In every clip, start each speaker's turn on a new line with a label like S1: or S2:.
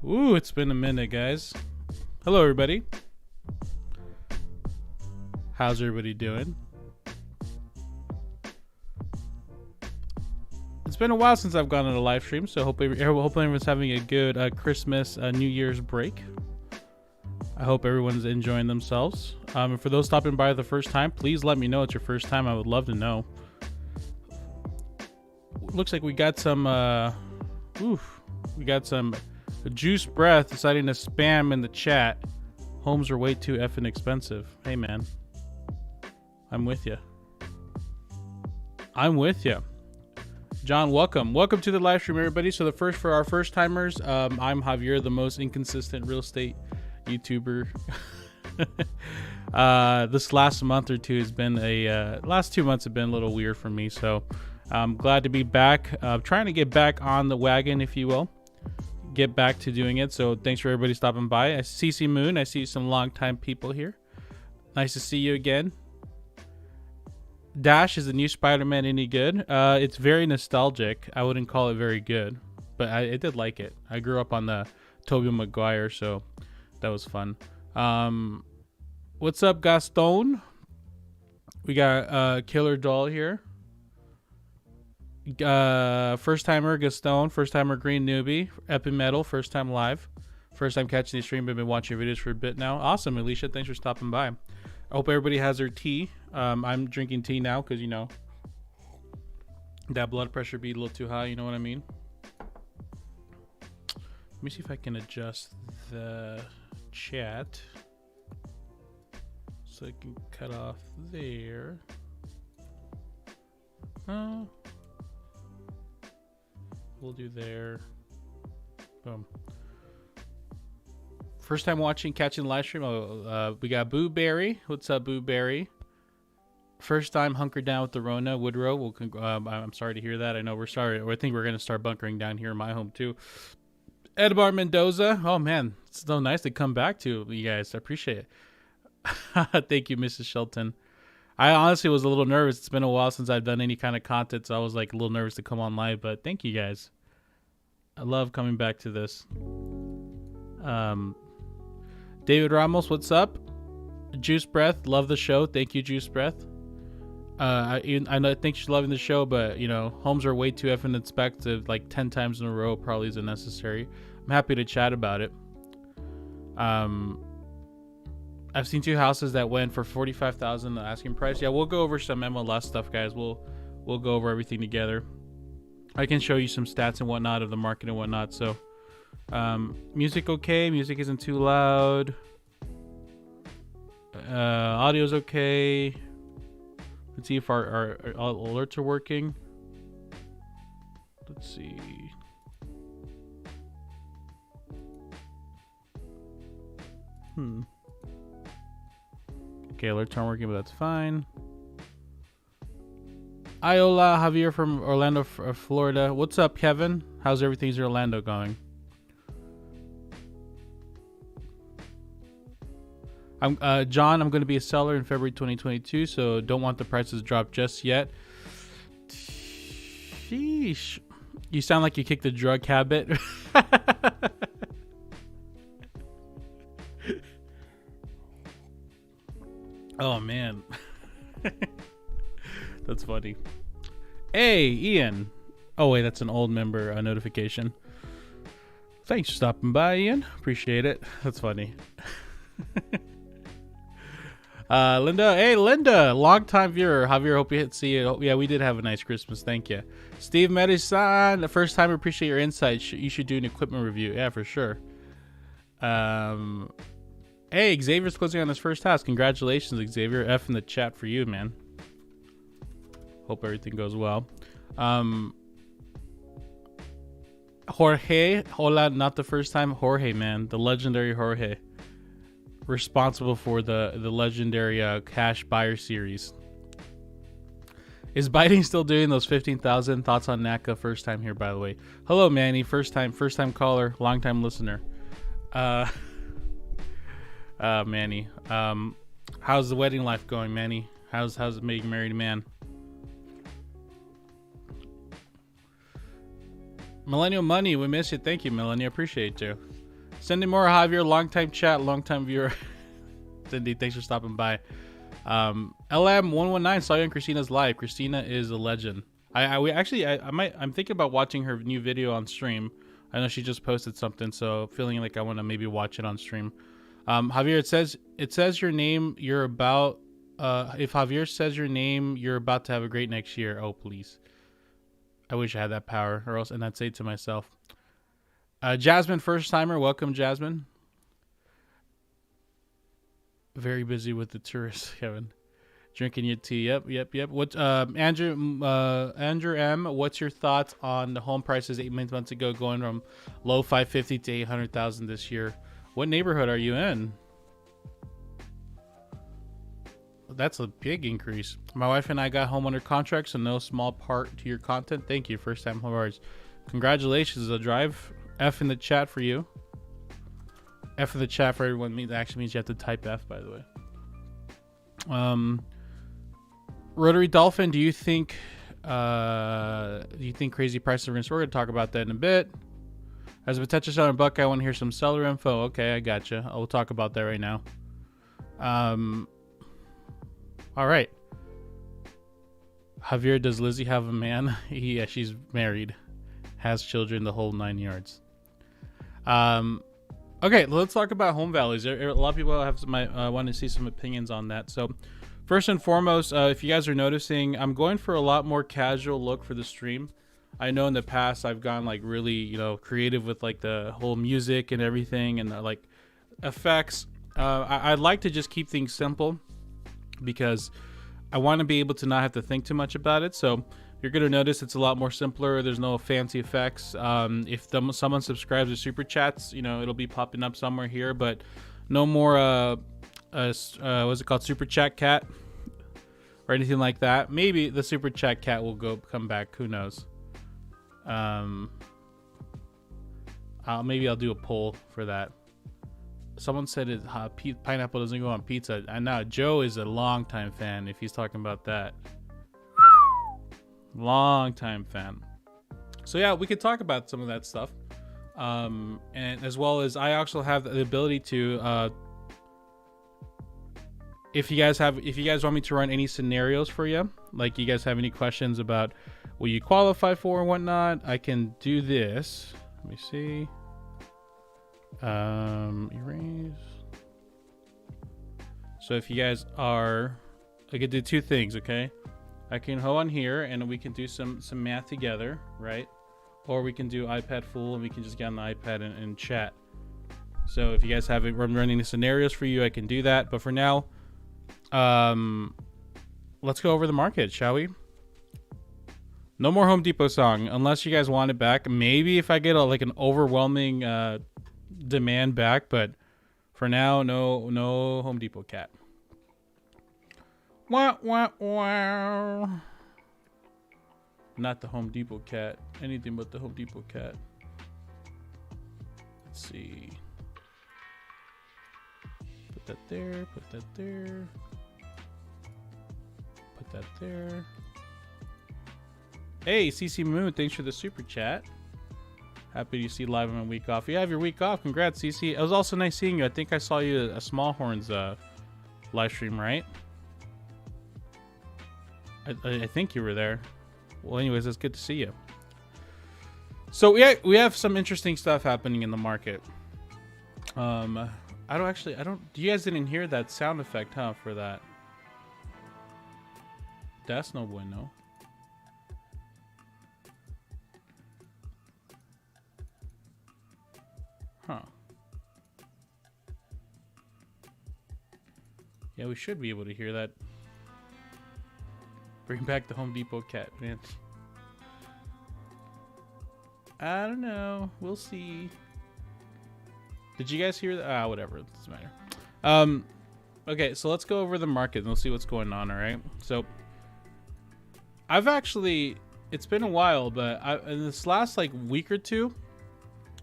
S1: Ooh, it's been a minute, guys. Hello, everybody. How's everybody doing? It's been a while since I've gone on a live stream, so hopefully everyone's having a good Christmas, New Year's break. I hope everyone's enjoying themselves. And for those stopping by the first time, please let me know it's your first time. I would love to know. Looks like we got some, Juice Breath deciding to spam in the chat. Homes are way too effing expensive. Hey, man. I'm with you. John, welcome. Welcome to the live stream, everybody. So for our first timers, I'm Javier, the most inconsistent real estate YouTuber. This last month or two has been last 2 months have been a little weird for me. So I'm glad to be back. Trying to get back on the wagon, if you will. Get back to doing it. So thanks for everybody stopping by. I see CC Moon. I see some longtime people here. Nice to see you again. Dash, is the new Spider-Man any good? It's very nostalgic. I wouldn't call it very good, but I did like it. I grew up on the Tobey Maguire, so that was fun. What's up, Gaston? We got Killer Doll here. First timer Gaston, first timer Green Newbie, Epimetal, first time live, first time catching the stream. I've been watching videos for a bit now. Awesome, Alicia, thanks for stopping by. I hope everybody has their tea. I'm drinking tea now because, you know, that blood pressure be a little too high, you know what I mean? Let me see if I can adjust the chat so I can cut off there. We'll do there. Boom. First time catching the live stream. We got Boo Berry. What's up, Boo Berry? First time hunkered down with the Rona. Woodrow. I'm sorry to hear that. I know we're sorry. I think we're gonna start bunkering down here in my home too. Edbar Mendoza. Oh man, it's so nice to come back to you guys. I appreciate it. Thank you, Mrs. Shelton. I honestly was a little nervous. It's been a while since I've done any kind of content, so I was like a little nervous to come on live, but thank you guys. I love coming back to this. David Ramos, what's up? Juice Breath, love the show. Thank you, Juice Breath. I think she's loving the show, but you know, homes are way too effing expensive. Like 10 times in a row probably isn't necessary. I'm happy to chat about it. I've seen 2 houses that went for $45,000 the asking price. Yeah, we'll go over some MLS stuff, guys. We'll go over everything together. I can show you some stats and whatnot of the market and whatnot. So, music okay. Music isn't too loud. Audio's okay. Let's see if our alerts are working. Let's see. Okay, alerts aren't working, but that's fine. Iola Javier from Orlando, Florida. What's up, Kevin? How's everything in Orlando going? John, I'm going to be a seller in February 2022, so don't want the prices dropped just yet. Sheesh. You sound like you kicked the drug habit. Oh, man. That's funny. Hey, Ian. Oh, wait, that's an old member notification. Thanks for stopping by, Ian. Appreciate it. That's funny. Linda. Hey, Linda. Long-time viewer. Javier, hope you see you. Yeah, we did have a nice Christmas. Thank you. Steve Medicine. The first time, appreciate your insights. You should do an equipment review. Yeah, for sure. Hey, Xavier's closing on his first house. Congratulations, Xavier. F in the chat for you, man. Hope everything goes well. Jorge. Hola, not the first time. Jorge, man. The legendary Jorge. Responsible for the legendary cash buyer series. Is Biden still doing those 15,000? Thoughts on NACA? First time here, by the way. Hello, Manny. First time caller, long time listener. Manny. How's the wedding life going, Manny? How's it being married man? Millennial Money, we miss you. Thank you, Millennial. Appreciate you. Sending more Javier, long time chat, long time viewer. Cindy, thanks for stopping by. LM119 saw you on Christina's live. Christina is a legend. I'm thinking about watching her new video on stream. I know she just posted something, so feeling like I want to maybe watch it on stream. Javier, it says your name. You're about. If Javier says your name, you're about to have a great next year. Oh please. I wish I had that power, or else, and I'd say it to myself. Jasmine, first timer. Welcome, Jasmine. Very busy with the tourists, Kevin. Drinking your tea. Yep. What, Andrew M, what's your thoughts on the home prices 8 months ago going from low 550 to 800,000 this year? What neighborhood are you in? That's a big increase. My wife and I got home under contract, so no small part to your content. Thank you. First time homeowners. Congratulations. A drive F in the chat for you. F in the chat for everyone actually means you have to type F, by the way. Rotary Dolphin, do you think crazy prices are going to? We're going to talk about that in a bit. As a potential seller buck, I want to hear some seller info. Okay, I gotcha. I will talk about that right now. All right. Javier, does Lizzie have a man? Yeah, she's married, has children, the whole 9 yards. Okay, let's talk about home values. A lot of people have want to see some opinions on that. So, first and foremost, if you guys are noticing, I'm going for a lot more casual look for the stream. I know in the past I've gone like really, creative with like the whole music and everything and the, like effects. I'd like to just keep things simple because I want to be able to not have to think too much about it. So you're going to notice it's a lot more simpler. There's no fancy effects. If someone subscribes to super chats, it'll be popping up somewhere here, but no more, what's it called? Super chat cat or anything like that. Maybe the super chat cat will come back. Who knows? Maybe I'll do a poll for that. Someone said pineapple doesn't go on pizza. I know Joe is a longtime fan if he's talking about that. Long-time fan. So yeah, we could talk about some of that stuff. And as well as I also have the ability to if you guys want me to run any scenarios for you, like you guys have any questions about what you qualify for and whatnot, I can do this. Let me see. Erase. So if you guys are, I could do two things, okay? I can go on here and we can do some math together, right? Or we can do iPad full and we can just get on the iPad and chat. So if you guys have it, I'm running the scenarios for you, I can do that. But for now, let's go over the market, shall we? No more Home Depot song, unless you guys want it back. Maybe if I get an overwhelming demand back, but for now, no Home Depot cat. Wah, wah, wah. Not the Home Depot cat. Anything but the Home Depot cat. Let's see. Put that there. Put that there. Put that there. Hey, CC Moon, thanks for the super chat. Happy to see you live on my week off. You have your week off. Congrats, CC. It was also nice seeing you. I think I saw you at a Smallhorns live stream, right? I think you were there. Well, anyways, it's good to see you. So we have some interesting stuff happening in the market. Do you guys didn't hear that sound effect, huh, for that? That's no bueno. Huh. Yeah, we should be able to hear that. Bring back the Home Depot cat, man. I don't know. We'll see. Did you guys hear that? Whatever. It doesn't matter. Okay, so let's go over the market and we'll see what's going on, all right? So, it's been a while, but in this last week or two,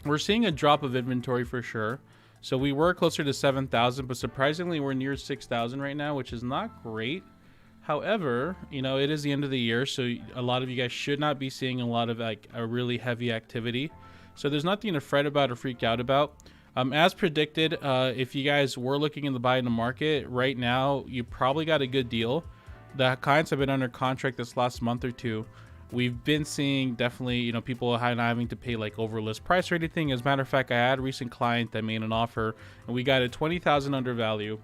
S1: we're seeing a drop of inventory for sure. So we were closer to 7,000, but surprisingly, we're near 6,000 right now, which is not great. However, it is the end of the year, so a lot of you guys should not be seeing a lot of a really heavy activity. So there's nothing to fret about or freak out about. As predicted, if you guys were looking in the buy in the market right now, you probably got a good deal. The clients have been under contract this last month or two. We've been seeing definitely, people not having to pay like over list price or anything. As a matter of fact, I had a recent client that made an offer and we got a 20,000 under value,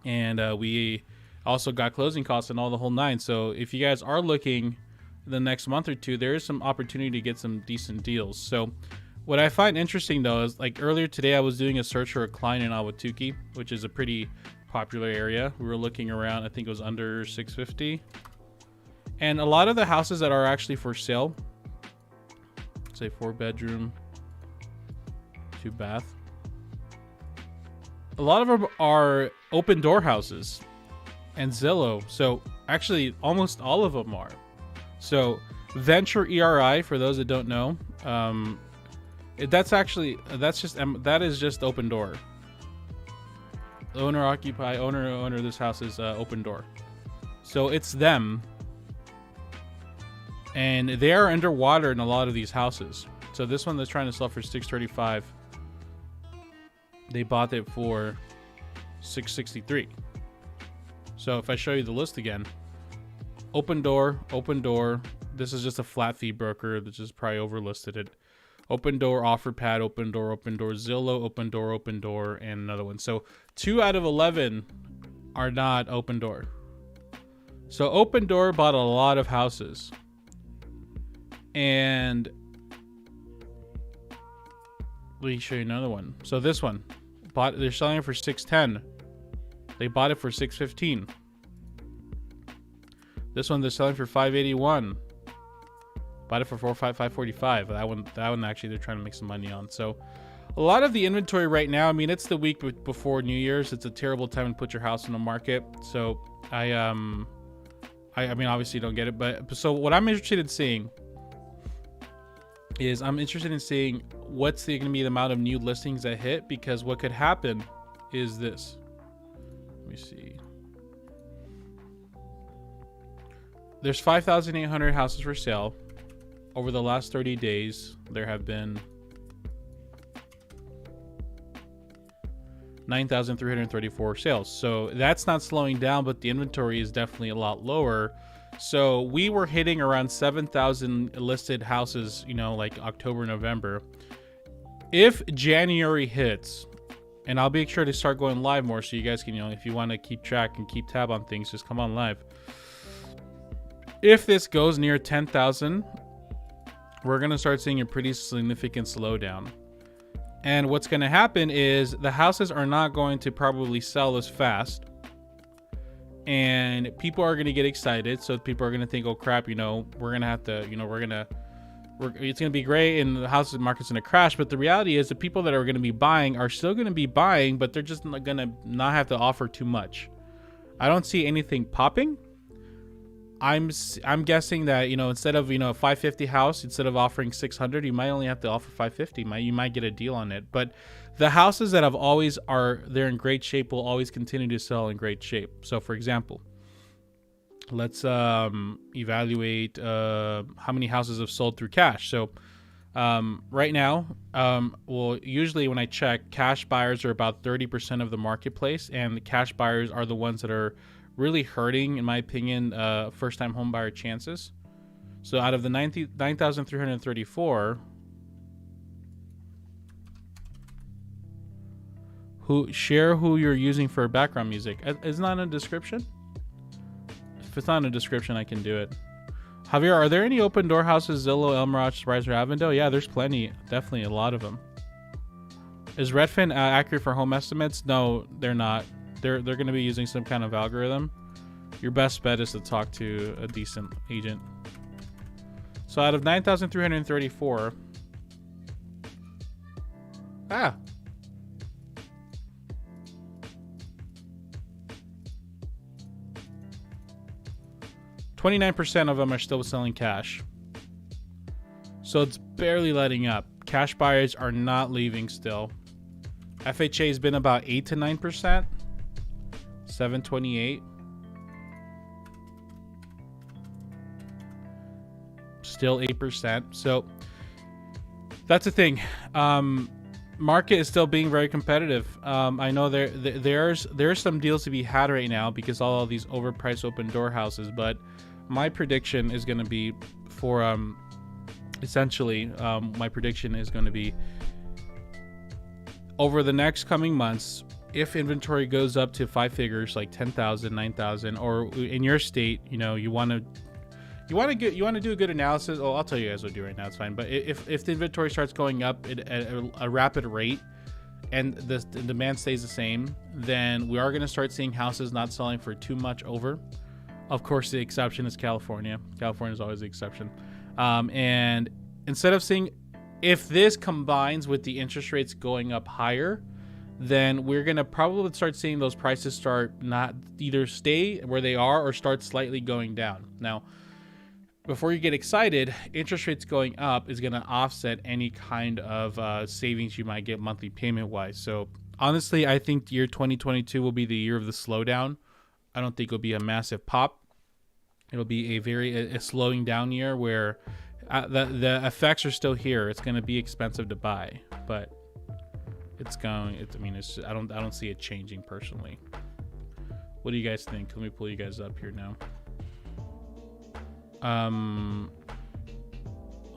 S1: and we also got closing costs and all the whole nine. So if you guys are looking the next month or two, there is some opportunity to get some decent deals. So what I find interesting though is, like, earlier today I was doing a search for a client in Ahwatukee, which is a pretty popular area. We were looking around, I think it was under 650. And a lot of the houses that are actually for sale, say 4-bedroom, 2-bath, a lot of them are open door houses and Zillow. So actually almost all of them are. So Venture ERI, for those that don't know, that is just open door. Owner of this house is open door. So it's them. And they are underwater in a lot of these houses. So this one that's trying to sell for $635, they bought it for $663. So if I show you the list again, open door. This is just a flat fee broker that just probably overlisted it. Open door, offer pad, open door, Zillow, open door, and another one. So 2 out of 11 are not open door. So open door bought a lot of houses. And let me show you another one. So this one, they're selling it for $610. They bought it for $615. This one they're selling for $581. Bought it for $545. That one actually they're trying to make some money on. So a lot of the inventory right now, I mean, it's the week before New Year's. It's a terrible time to put your house on the market. So I mean, obviously you don't get it, but so what I'm interested in seeing is what's going to be the amount of new listings that hit, because what could happen is this. Let me see. There's 5,800 houses for sale. Over the last 30 days, there have been 9,334 sales. So that's not slowing down, but the inventory is definitely a lot lower. So we were hitting around 7,000 listed houses, like October, November. If January hits, and I'll be sure to start going live more so you guys can, if you want to keep track and keep tab on things, just come on live. If this goes near 10,000, we're going to start seeing a pretty significant slowdown. And what's going to happen is the houses are not going to probably sell as fast. And people are going to get excited. So people are going to think, oh crap, we're going to have to, it's going to be great and the house market's going to crash. But the reality is the people that are going to be buying are still going to be buying, but they're just going to not have to offer too much. I don't see anything popping. I'm guessing that, instead of, a 550 house, instead of offering 600, you might only have to offer 550. You might get a deal on it. But the houses that they're in great shape will always continue to sell in great shape. So for example, let's evaluate how many houses have sold through cash. So right now, usually when I check, cash buyers are about 30% of the marketplace, and the cash buyers are the ones that are really hurting, in my opinion, first-time home buyer chances. So out of the 9,334, who you're using for background music. Is not in a description? If it's not in a description, I can do it. Javier, are there any open door houses, Zillow, El Mirage, Surprise, or Avondale? Yeah, there's plenty. Definitely a lot of them. Is Redfin accurate for home estimates? No, they're not. They're going to be using some kind of algorithm. Your best bet is to talk to a decent agent. So out of 9,334, 29% of them are still selling cash. So it's barely letting up. Cash buyers are not leaving still. FHA has been about 8 to 9%. 728. Still 8%. So that's the thing. Market is still being very competitive. I know there's some deals to be had right now because all of these overpriced open door houses. But my prediction is going to be for essentially my prediction is going to be over the next coming months. If inventory goes up to 5 figures, like 10,000, 9,000, or in your state, you know, you want to do a good analysis. Oh, I'll tell you guys what to do right now. It's fine. But if the inventory starts going up at a rapid rate and the demand stays the same, then we are going to start seeing houses not selling for too much over. Of course, the exception is California. California is always the exception. And instead of seeing, if this combines with the interest rates going up higher, then we're going to probably start seeing those prices start not either stay where they are or start slightly going down. Now, before you get excited, interest rates going up is going to offset any kind of savings you might get monthly payment wise. So honestly, I think year 2022 will be the year of the slowdown. I don't think it'll be a massive pop. It'll be a slowing down year where the effects are still here. It's going to be expensive to buy, but I don't see it changing personally. What do you guys think? Let me pull you guys up here now.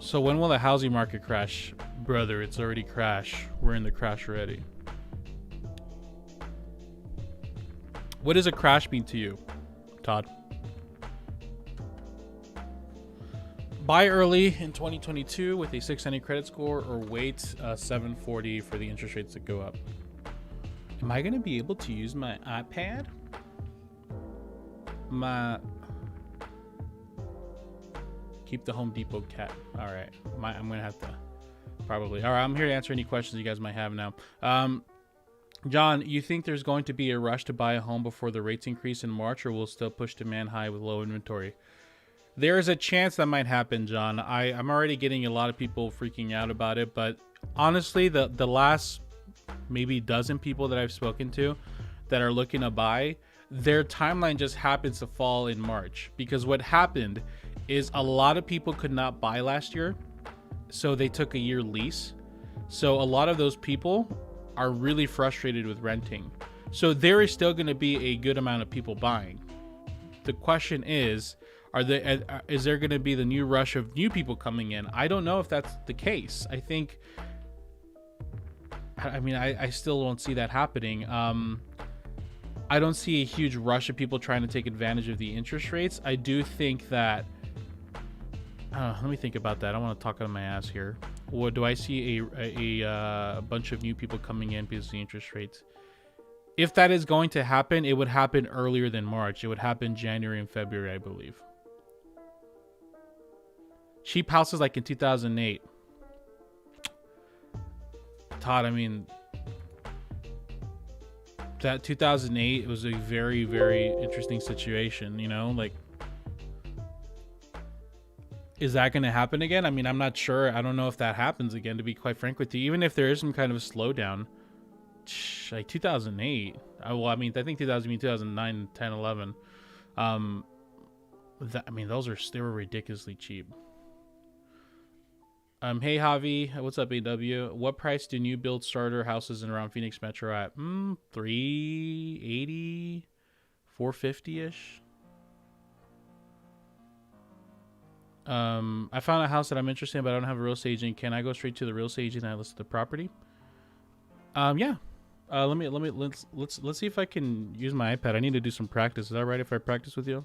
S1: So when will the housing market crash? Brother, it's already crashed. We're in the crash already. What does a crash mean to you, Todd? Buy early in 2022 with a 690 credit score, or wait 740 for the interest rates to go up. Am I going to be able to use my iPad? Keep the Home Depot cat. All right. I'm going to have to probably. All right. I'm here to answer any questions you guys might have now. John, you think there's going to be a rush to buy a home before the rates increase in March, or will still push demand high with low inventory? There is a chance that might happen, John. I'm already getting a lot of people freaking out about it, but honestly, the last maybe dozen people that I've spoken to that are looking to buy, their timeline just happens to fall in March, because what happened is a lot of people could not buy last year, so they took a year lease. So a lot of those people are really frustrated with renting. So there is still going to be a good amount of people buying. The question is, is there going to be the new rush of new people coming in? I don't know if that's the case. I still don't see that happening. I don't see a huge rush of people trying to take advantage of the interest rates. I do think that, let me think about that. I want to talk out of my ass here. Or do I see a bunch of new people coming in because of the interest rates? If that is going to happen, it would happen earlier than March. It would happen January and February, I believe. Cheap houses like in 2008. Todd, I mean, that 2008 was a very, very interesting situation, you know? Like, is that going to happen again? I mean, I'm not sure. I don't know if that happens again, to be quite frank with you. Even if there is some kind of a slowdown, like 2008. I think 2009, 10, 11. They were ridiculously cheap. Hey Javi, what's up, AW? What price do new build starter houses in around Phoenix Metro at? 380, 450-ish. I found a house that I'm interested in, but I don't have a real estate agent. Can I go straight to the real estate agent and I list the property? Yeah. Let's see if I can use my iPad. I need to do some practice. Is that right if I practice with you?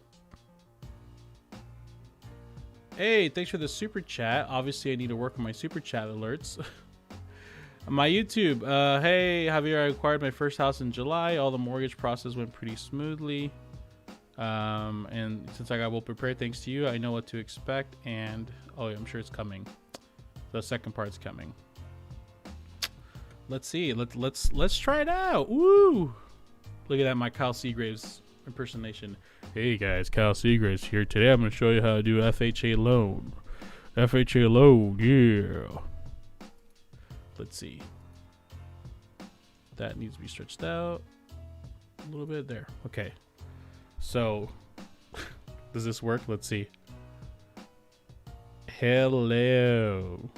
S1: Hey, thanks for the super chat. Obviously, I need to work on my super chat alerts. My YouTube. Hey, Javier, I acquired my first house in July. All the mortgage process went pretty smoothly. And since I got well prepared, thanks to you, I know what to expect. And oh, yeah, I'm sure it's coming. The second part's coming. Let's see. Let's try it out. Woo! Look at that, my Kyle Seagraves impersonation. Hey guys, Kyle Seagraves here. Today I'm going to show you how to do FHA loan. FHA loan, yeah. Let's see. That needs to be stretched out a little bit there. Okay. So, does this work? Let's see. Hello.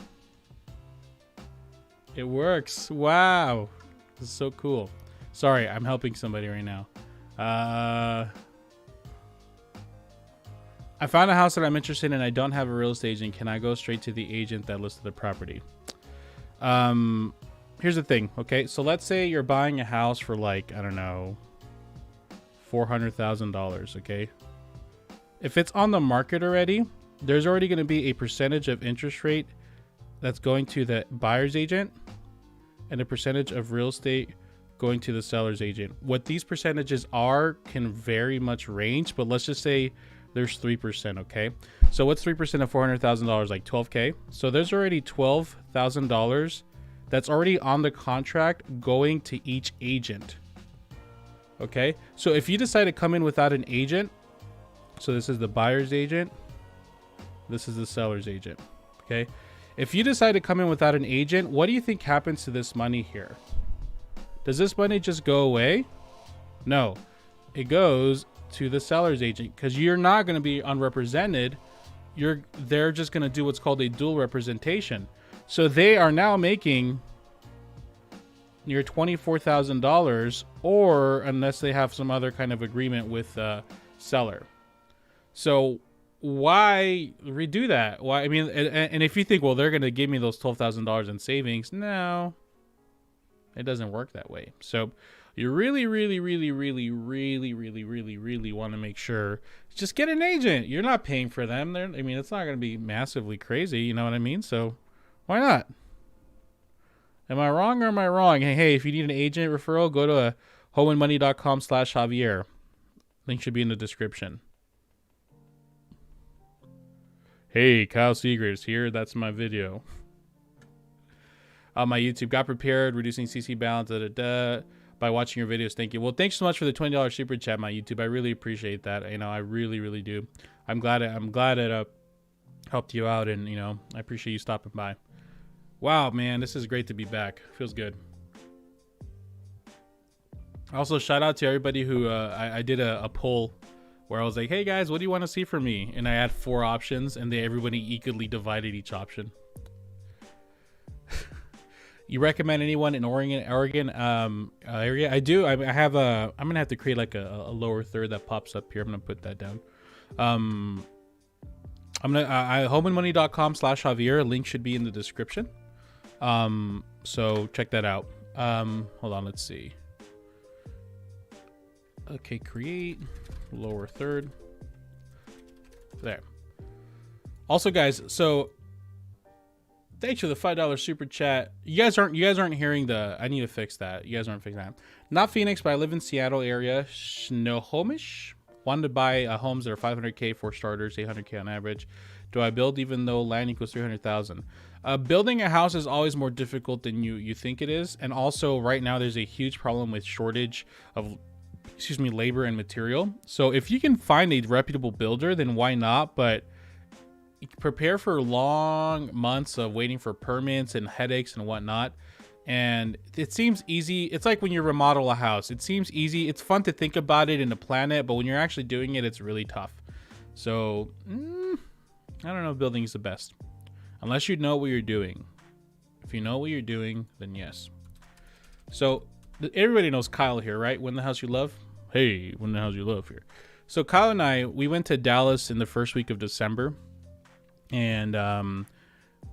S1: It works. Wow. This is so cool. Sorry, I'm helping somebody right now. I found a house that I'm interested in. I don't have a real estate agent. Can I go straight to the agent that listed the property? Here's the thing. Okay, so let's say you're buying a house for like, I don't know, $400,000. Okay, if it's on the market already, there's already going to be a percentage of interest rate that's going to the buyer's agent and a percentage of real estate going to the seller's agent. What these percentages are can very much range, but let's just say there's 3%. Okay, so what's 3% of $400,000? Like $12K. So there's already $12,000 that's already on the contract going to each agent. Okay, so if you decide to come in without an agent, so this is the buyer's agent, this is the seller's agent. Okay, if you decide to come in without an agent, what do you think happens to this money here? Does this money just go away? No, it goes to the seller's agent, because you're not going to be unrepresented. They're just going to do what's called a dual representation. So they are now making near $24,000, or unless they have some other kind of agreement with the seller. So why redo that? Why? I mean, and if you think, well, they're going to give me those $12,000 in savings, no, it doesn't work that way. So you really want to make sure, just get an agent. You're not paying for them. I mean, it's not going to be massively crazy. You know what I mean? So why not? Am I wrong or am I wrong? Hey, if you need an agent referral, go to homeandmoney.com/Javier. Link should be in the description. Hey, Kyle Seegers here. That's my video. On my YouTube, got prepared, reducing CC balance, by watching your videos. Thank you. Well, thanks so much for the $20 super chat, my YouTube. I really appreciate that. You know, I really do. I'm glad it helped you out, and you know, I appreciate you stopping by. Wow, man, this is great to be back. Feels good. Also, shout out to everybody who I did a poll where I was like, hey guys, what do you want to see from me? And I had 4 options, and everybody equally divided each option. You recommend anyone in Oregon area? I do. I have I'm gonna have to create like a lower third that pops up here. I'm gonna put that down. I'm gonna homeandmoney.com/Javier. Link should be in the description. So check that out. Hold on, let's see. Okay, create lower third. There. Also, guys, so thanks for the $5 super chat. You guys aren't hearing the. I need to fix that. You guys aren't fixing that. Not Phoenix, but I live in Seattle area. Snohomish. Wanted to buy homes that are $500K for starters, $800K on average. Do I build even though land equals $300,000? Building a house is always more difficult than you think it is, and also right now there's a huge problem with shortage of, labor and material. So if you can find a reputable builder, then why not? But prepare for long months of waiting for permits and headaches and whatnot. And it seems easy. It's like when you remodel a house. It seems easy. It's fun to think about it and to plan it, but when you're actually doing it, it's really tough. So I don't know if building is the best, unless you know what you're doing. If you know what you're doing, then yes. So everybody knows Kyle here, right? When the House You Love. Hey, When the House You Love here. So Kyle and I, we went to Dallas in the first week of December, and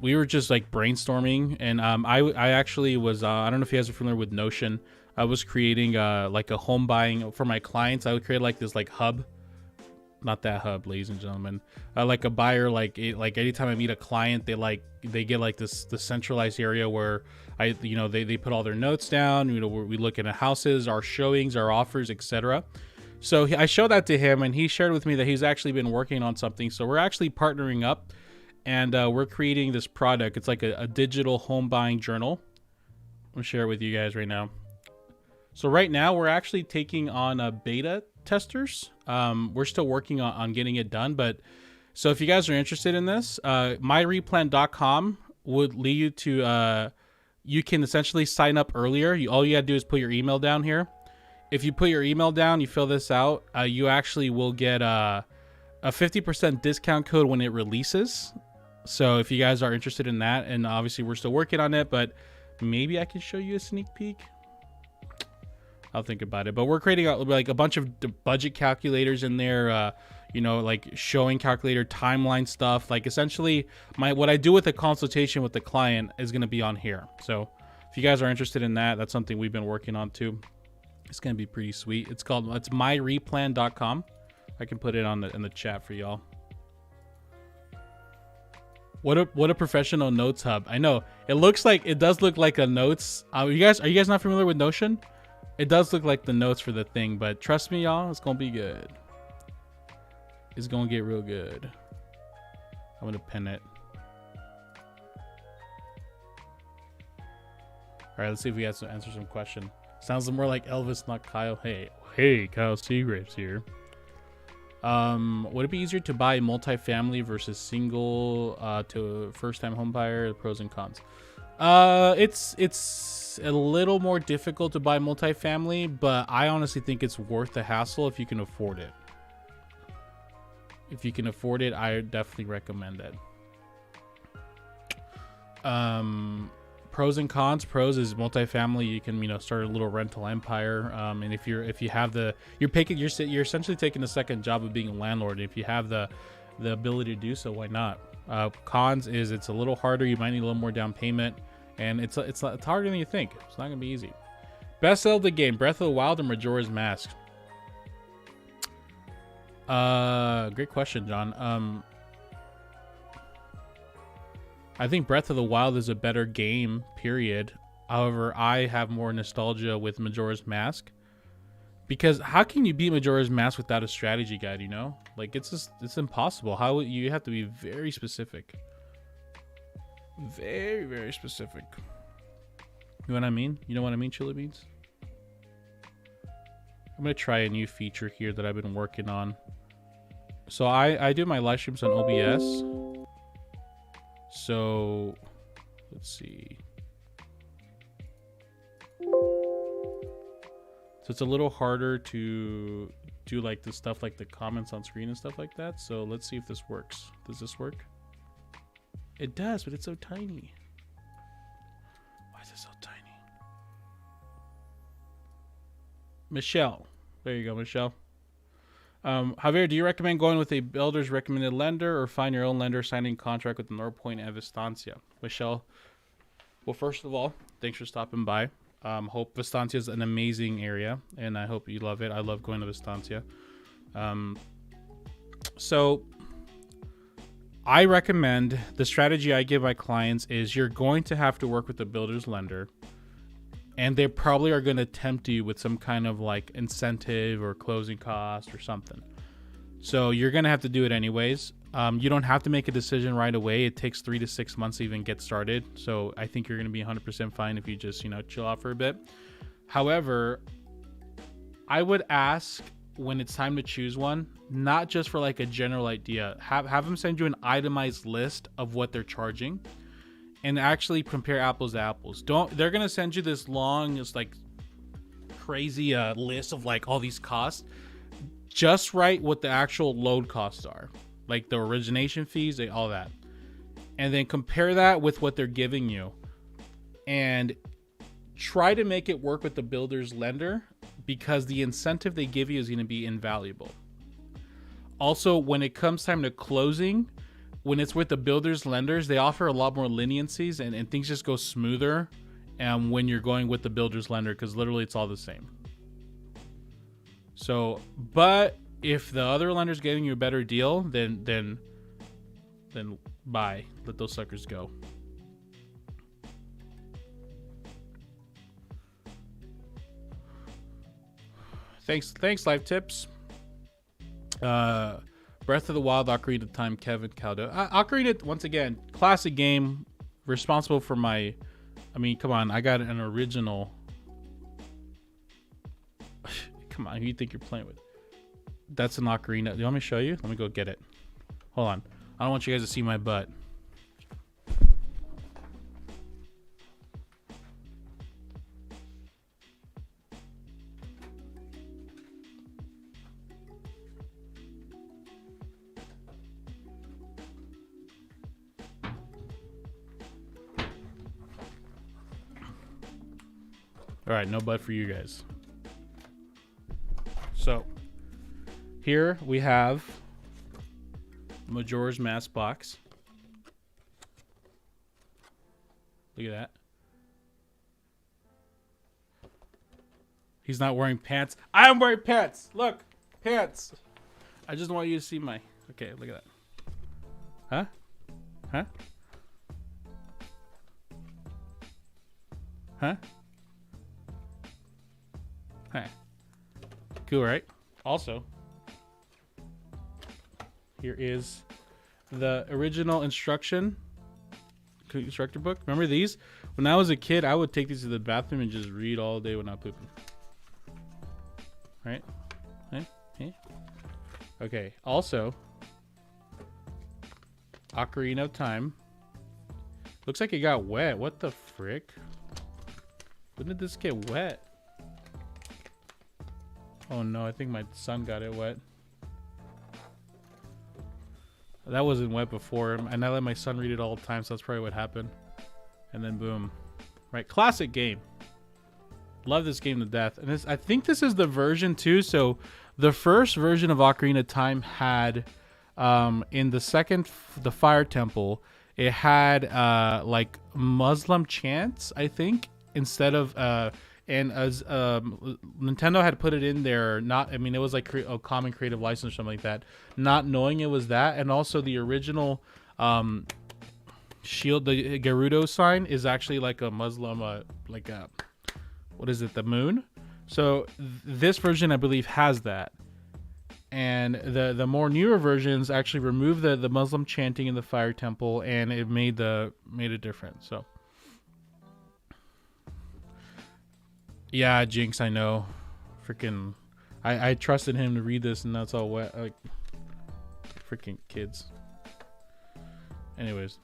S1: we were just like brainstorming, and I actually was I don't know if you guys are familiar with Notion. I was creating like a home buying for my clients. I would create like this like hub, not that hub, ladies and gentlemen, like a buyer, like anytime I meet a client, they get like this centralized area where they put all their notes down, where we look at houses, our showings, our offers, etc. So I showed that to him, and he shared with me that he's actually been working on something. So we're actually partnering up, and we're creating this product. It's like a digital home buying journal. I'm gonna share it with you guys right now. So right now we're actually taking on beta testers. We're still working on getting it done, but so if you guys are interested in this, myreplan.com would lead you to you can essentially sign up earlier. All you gotta do is put your email down here. If you put your email down, you fill this out, you actually will get a 50% discount code when it releases. So if you guys are interested in that, and obviously we're still working on it, but maybe I can show you a sneak peek. I'll think about it. But we're creating like a bunch of budget calculators in there. You know, like showing calculator timeline stuff. Like essentially, what I do with a consultation with the client is going to be on here. So if you guys are interested in that, that's something we've been working on too. It's going to be pretty sweet. It's myreplan.com. I can put it in the chat for y'all. What a professional notes hub. I know it does look like a notes. Are you guys not familiar with Notion? It does look like the notes for the thing, but trust me, y'all, it's gonna be good. It's gonna get real good. I'm gonna pin it. All right, let's see if we have to answer some question. Sounds more like Elvis, not Kyle. Hey, Kyle Seagraves here. Would it be easier to buy multifamily versus single to first-time home buyer? The pros and cons. It's a little more difficult to buy multifamily, but I honestly think it's worth the hassle if you can afford it. If you can afford it, I definitely recommend it. Pros and cons. Pros is multifamily. You can, start a little rental empire. And if you have you're essentially taking a second job of being a landlord. If you have the ability to do so, why not? Cons is it's a little harder. You might need a little more down payment, and it's harder than you think. It's not gonna be easy. Best Zelda game: Breath of the Wild or Majora's Mask? Great question, John. I think Breath of the Wild is a better game, period. However, I have more nostalgia with Majora's Mask. Because how can you beat Majora's Mask without a strategy guide, Like, it's impossible. You have to be very specific. Very, very specific. You know what I mean? You know what I mean, Chili Beans? I'm going to try a new feature here that I've been working on. So I do my live streams on OBS. So, let's see. So it's a little harder to do like the stuff like the comments on screen and stuff like that. So let's see if this works. Does this work? It does, but it's so tiny. Why is it so tiny? Michelle. There you go, Michelle. Javier, do you recommend going with a builder's recommended lender or find your own lender signing contract with Northpoint and Vistancia? Michelle, well, first of all, thanks for stopping by. Hope Vistancia is an amazing area, and I hope you love it. I love going to Vistancia. So I recommend the strategy I give my clients is you're going to have to work with the builder's lender, and they probably are going to tempt you with some kind of like incentive or closing cost or something. So you're going to have to do it anyways. You don't have to make a decision right away. It takes 3 to 6 months to even get started. So I think you're going to be 100% fine if you just, chill out for a bit. However, I would ask when it's time to choose one, not just for like a general idea. Have them send you an itemized list of what they're charging and actually compare apples to apples. They're going to send you this long, it's like crazy list of like all these costs. Just write what the actual load costs are. Like the origination fees, all that. And then compare that with what they're giving you. And try to make it work with the builder's lender because the incentive they give you is going to be invaluable. Also, when it comes time to closing, when it's with the builder's lenders, they offer a lot more leniencies and things just go smoother when you're going with the builder's lender because literally it's all the same. So, but if the other lender's getting you a better deal, then bye. Let those suckers go. Thanks, Live Tips. Breath of the Wild, Ocarina of Time, Kevin Caldo. Ocarina, once again, classic game. Responsible for my... I mean, come on. I got an original... Come on, who do you think you're playing with? That's an ocarina. Do you want me to show you? Let me go get it. Hold on. I don't want you guys to see my butt. All right, no but for you guys. So here we have Majora's Mask box. Look at that. He's not wearing pants. I am wearing pants. Look, pants. I just want you to see my. Okay, look at that. Huh? Huh? Huh? Huh. Cool, right? Also, here is the original instructor book. Remember these? When I was a kid, I would take these to the bathroom and just read all day when I pooping. Right? Hey? Okay. Also, Ocarina of Time. Looks like it got wet. What the frick? When did this get wet? Oh no, I think my son got it wet. That wasn't wet before, and I let my son read it all the time, so that's probably what happened. And then boom. Right, classic game. Love this game to death. And I think this is the version too. So the first version of Ocarina of Time had in the Fire Temple, it had like Muslim chants, I think, instead of and as Nintendo had put it in there, it was like a common creative license or something like that, not knowing it was that. And also the original shield, the Gerudo sign, is actually like a Muslim what is it, the moon? So this version, I believe, has that. And the more newer versions actually remove the Muslim chanting in the Fire Temple, and it made a difference. So yeah, Jinx, I know. Freaking I trusted him to read this, and that's all wet. Like, freaking kids. Anyways.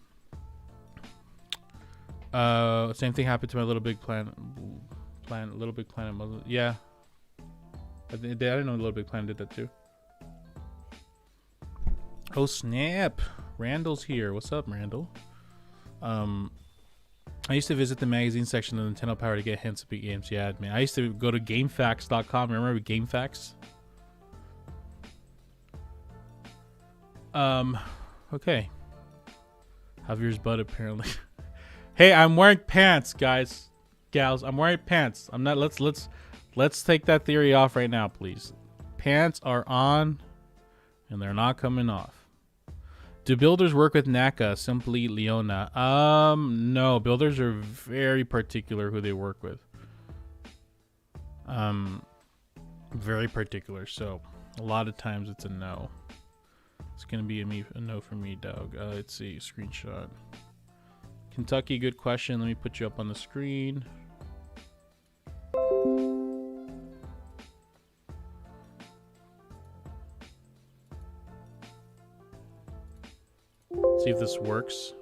S1: Same thing happened to my Little Big Planet. Little Big Planet Muslim. Yeah. I didn't know Little Big Planet did that too. Oh snap! Randall's here. What's up, Randall? I used to visit the magazine section of Nintendo Power to get hints of big games. Yeah, man. I used to go to GameFAQs.com. Remember GameFAQs? Okay. Javier's butt apparently. Hey, I'm wearing pants, guys, gals. I'm wearing pants. I'm not. Let's take that theory off right now, please. Pants are on, and they're not coming off. Do builders work with NACA? Simply Leona. No. Builders are very particular who they work with. Very particular. So a lot of times it's a no. It's gonna be a no for me, dog. Let's see. Screenshot. Kentucky, good question. Let me put you up on the screen. See if this works.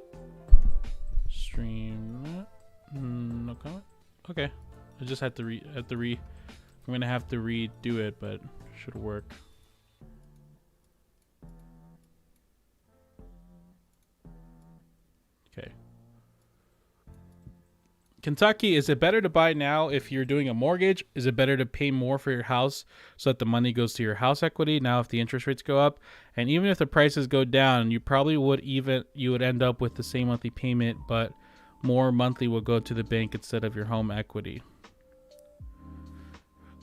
S1: Stream. No comment. Okay. I just had to I'm gonna have to redo it, but should work. Okay. Kentucky, is it better to buy now if you're doing a mortgage? Is it better to pay more for your house so that the money goes to your house equity now if the interest rates go up? And even if the prices go down, you probably would end up with the same monthly payment, but more monthly will go to the bank instead of your home equity.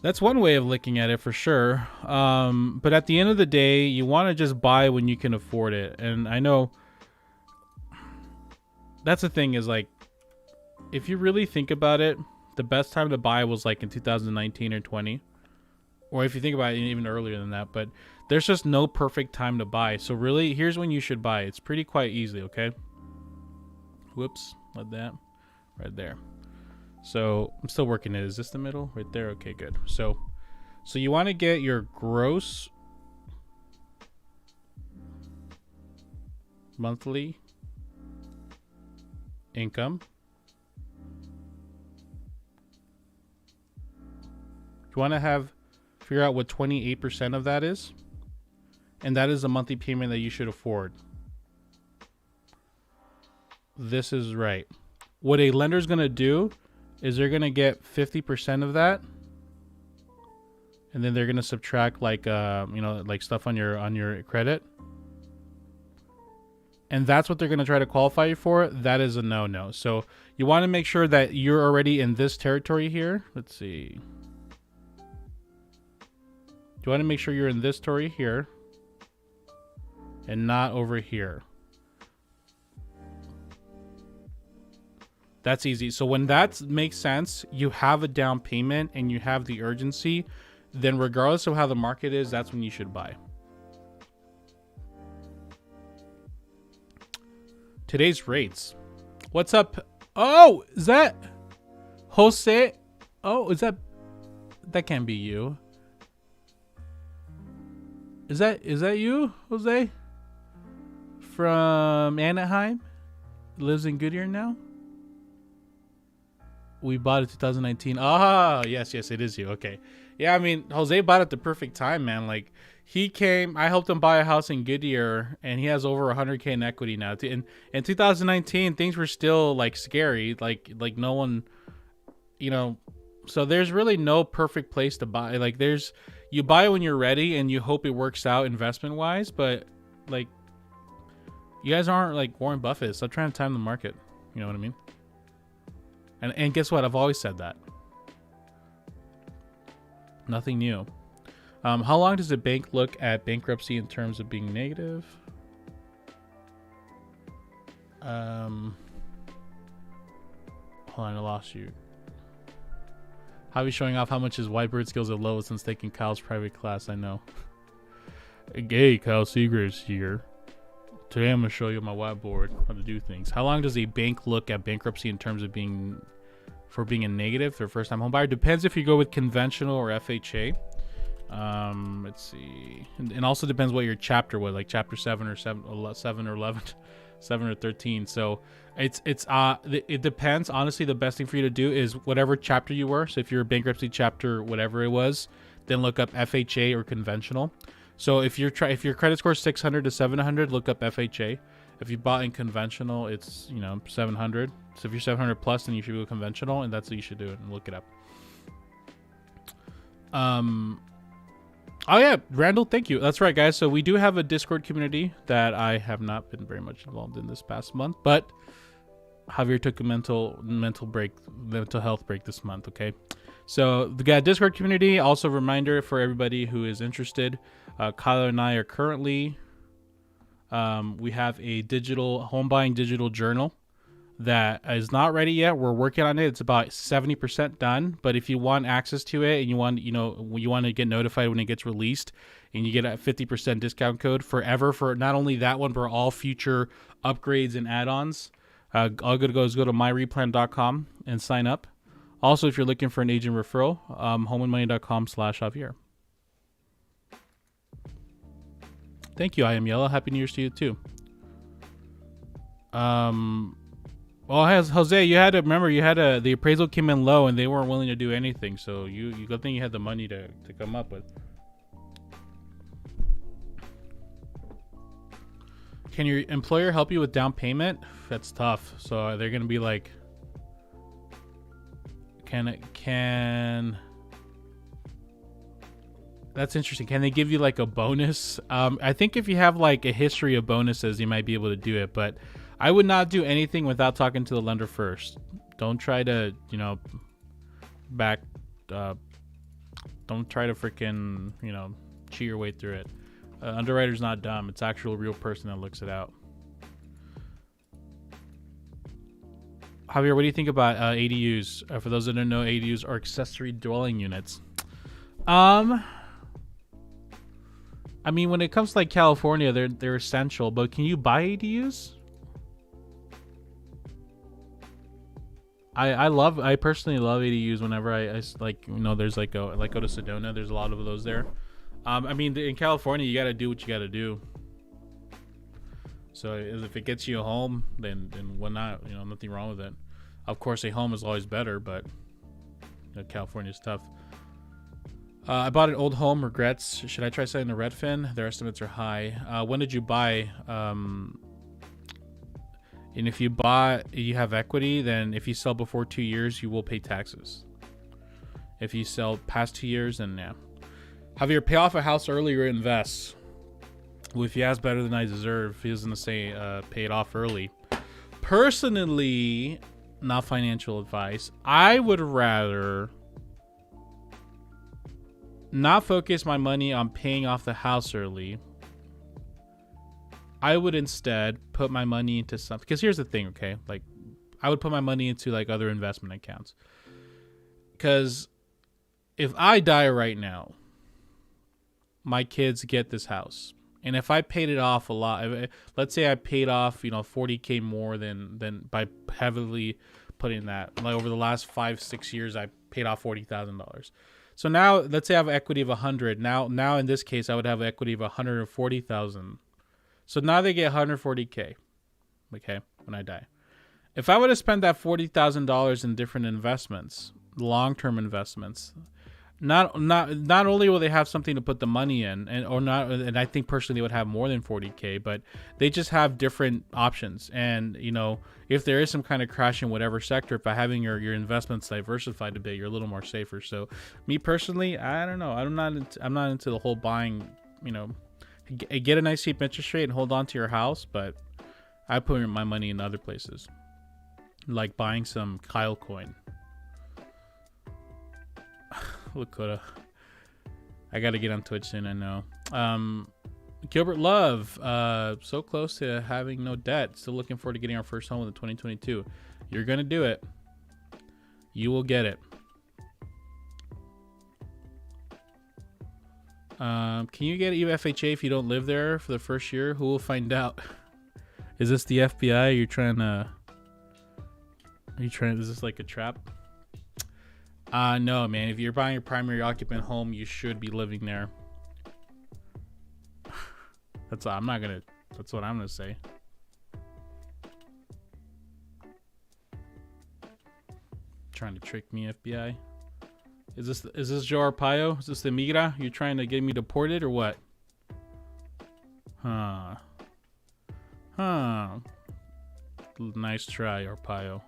S1: That's one way of looking at it for sure. But at the end of the day, you want to just buy when you can afford it. And I know that's the thing is, like, if you really think about it, the best time to buy was like in 2019 or 20. Or if you think about it, even earlier than that. But there's just no perfect time to buy. So really, here's when you should buy. It's pretty quite easy, okay? Whoops, like that. Right there. So I'm still working it. Is this the middle? Right there? Okay, good. So you want to get your gross monthly income. You want to figure out what 28% of that is, and that is a monthly payment that you should afford. This is right. What a lender's going to do is they're gonna get 50% of that, and then they're gonna subtract like like stuff on your credit, and that's what they're gonna try to qualify you for. That is a no. So you want to make sure that you're already in this territory here. Let's see. You want to make sure you're in this territory here and not over here. That's easy. So when that makes sense, you have a down payment and you have the urgency, then regardless of how the market is, that's when you should buy. Today's rates. What's up? Oh, is that Jose? Oh, is that can't be you. Is that you, Jose? From Anaheim? Lives in Goodyear now? We bought it 2019. Ah, yes, it is you. Okay. Yeah, I mean, Jose bought it the perfect time, man. Like, he came, I helped him buy a house in Goodyear, and he has over 100K in equity now. In 2019, things were still, like, scary. Like no one, so there's really no perfect place to buy. Like, you buy when you're ready, and you hope it works out investment-wise, but, like, you guys aren't, like, Warren Buffett. Stop trying to time the market. You know what I mean? And guess what? I've always said that. Nothing new. How long does a bank look at bankruptcy in terms of being negative? Hold on, I lost you. Javi showing off how much his whiteboard skills are low since taking Kyle's private class. I know. Hey, Kyle Seagraves here. Today I'm going to show you my whiteboard, how to do things. How long does a bank look at bankruptcy in terms of being a negative for first-time home buyer? Depends if you go with conventional or FHA. Let's see. And also depends what your chapter was, like chapter 7 or 7 or 11, 7 or 13. So it depends. Honestly, the best thing for you to do is whatever chapter you were. So if you're a bankruptcy chapter, whatever it was, then look up FHA or conventional. So if your credit score is 600 to 700, look up FHA. If you bought in conventional, it's 700. So if you're 700 plus, then you should go conventional, and that's what you should do and look it up. Oh yeah, Randall, thank you. That's right, guys. So we do have a Discord community that I have not been very much involved in this past month, but Javier took a mental health break this month. Okay. So the Discord community, also a reminder for everybody who is interested, Kyle and I are currently, we have a home buying digital journal that is not ready yet. We're working on it. It's about 70% done, but if you want access to it and you want to get notified when it gets released, and you get a 50% discount code forever for not only that one, but all future upgrades and add-ons, all you gotta go is go to myreplan.com and sign up. Also, if you're looking for an agent referral, homeandmoney.com/Javier. Thank you, I am Yellow. Happy New Year's to you too. Well, Jose, you had to remember the appraisal came in low and they weren't willing to do anything. So you good thing you had the money to come up with. Can your employer help you with down payment? That's tough. So they're gonna be like, can that's interesting. Can they give you like a bonus? I think if you have like a history of bonuses, you might be able to do it, but I would not do anything without talking to the lender first. Don't try to, don't try to freaking, cheat your way through it. Underwriter's not dumb. It's actual real person that looks it out. Javier, what do you think about ADUs? For those that don't know, ADUs are accessory dwelling units. I mean, when it comes to like California, they're essential, but can you buy ADUs? I personally love ADUs whenever I like, there's like go to Sedona, there's a lot of those there. I mean, in California, you got to do what you got to do. So if it gets you a home, then why not? Nothing wrong with it. Of course, a home is always better, but California's tough. I bought an old home. Regrets. Should I try selling the Redfin? Their estimates are high. When did you buy? And if you have equity, then if you sell before 2 years, you will pay taxes. If you sell past 2 years, then yeah. Javier, pay off a house early or invest. Well, if you ask better than I deserve, he was gonna say pay it off early. Personally, not financial advice, I would rather not focus my money on paying off the house early. I would instead put my money into something. Because here's the thing, okay? Like, I would put my money into like other investment accounts. Because if I die right now, my kids get this house. And if I paid it off a lot, let's say I paid off, 40K more than by heavily putting that. Like over the last 5-6 years, I paid off $40,000. So now, let's say I have equity of 100. Now in this case, I would have equity of 140,000. So now they get 140K. Okay, when I die. If I would have spent that $40,000 in different investments, long-term investments, not only will they have something to put the money in, and I think personally they would have more than 40K, but they just have different options. And if there is some kind of crash in whatever sector, by having your investments diversified a bit, you're a little more safer. So me personally, I don't know. I'm not into the whole buying. Get a nice cheap interest rate and hold on to your house, but I put my money in other places, like buying some Kyle coin. Lakota. I gotta get on Twitch soon, I know. Gilbert Love, so close to having no debt. Still looking forward to getting our first home in 2022. You're gonna do it. You will get it. Can you get FHA if you don't live there for the first year? Who will find out? Is this the FBI? Is this like a trap? No, man. If you're buying your primary occupant home, you should be living there. That's what I'm gonna say. Trying to trick me, FBI. Is this Joe Arpaio? Is this the Migra? You trying to get me deported or what? Huh. Nice try, Arpaio.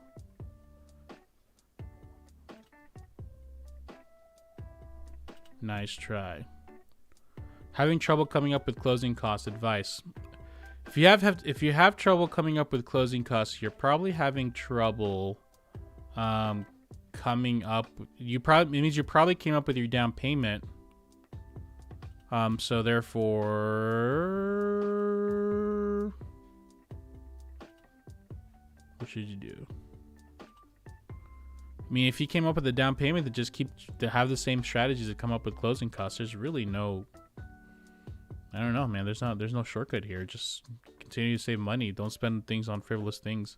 S1: Nice try. Having trouble coming up with closing cost advice. If you have trouble coming up with closing costs, you're probably having trouble coming up. It means you probably came up with your down payment. So therefore, what should you do? I mean, if you came up with a down payment to have the same strategies to come up with closing costs, there's really no, I don't know, man. There's no shortcut here. Just continue to save money. Don't spend things on frivolous things.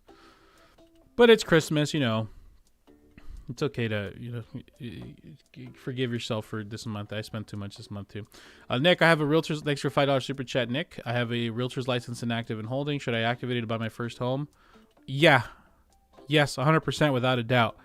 S1: But it's Christmas, It's okay to, forgive yourself for this month. I spent too much this month too. Nick, I have a realtor's, thanks for $5 super chat, Nick. I have a realtor's license inactive and holding. Should I activate it to buy my first home? Yeah. Yes, 100% without a doubt.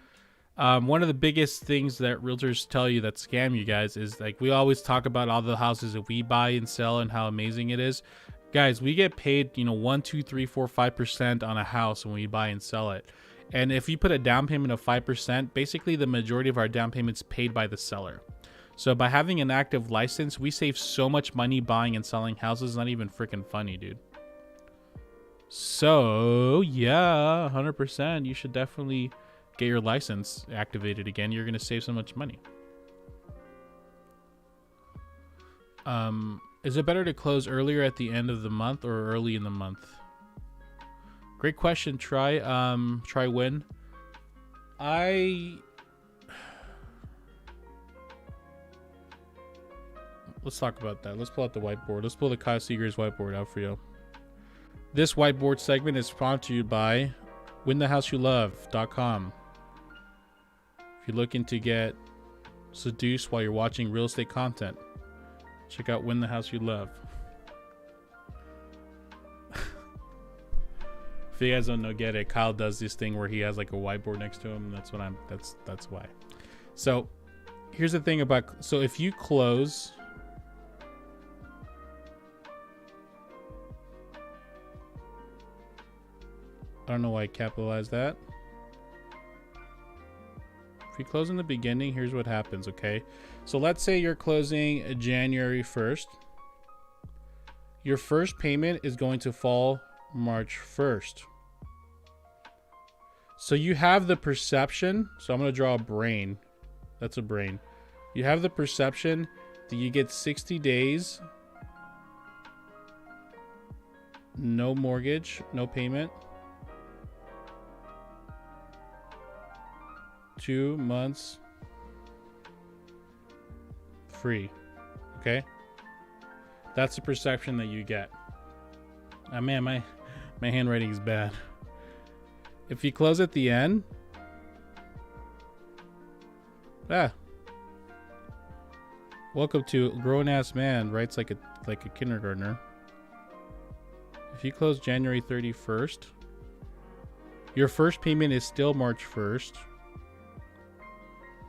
S1: One of the biggest things that realtors tell you that scam you guys is, like, we always talk about all the houses that we buy and sell and how amazing it is. Guys, we get paid, 1, 2, 3, 4, 5% on a house when we buy and sell it. And if you put a down payment of 5%, basically the majority of our down payment's paid by the seller. So by having an active license, we save so much money buying and selling houses. It's not even freaking funny, dude. So yeah, 100%. You should definitely get your license activated again. You're going to save so much money. Is it better to close earlier at the end of the month or early in the month? Great question. Try win. Let's talk about that. Let's pull out the whiteboard. Let's pull the Kyle Seegers whiteboard out for you. This whiteboard segment is sponsored to you by winthehouseyoulove.com. If you're looking to get seduced while you're watching real estate content, check out Win the House You Love. If you guys don't get it, Kyle does this thing where he has like a whiteboard next to him. That's why. So here's the thing about, so if you close, I don't know why I capitalized that. If you close in the beginning, here's what happens, okay? So let's say you're closing January 1st. Your first payment is going to fall March 1st. So you have the perception. So I'm going to draw a brain. That's a brain. You have the perception that you get 60 days. No mortgage, no payment. 2 months free. Okay? That's the perception that you get. Oh man, my handwriting is bad. If you close at the end, welcome to a grown-ass man writes like a kindergartner. If you close January 31st, your first payment is still March 1st.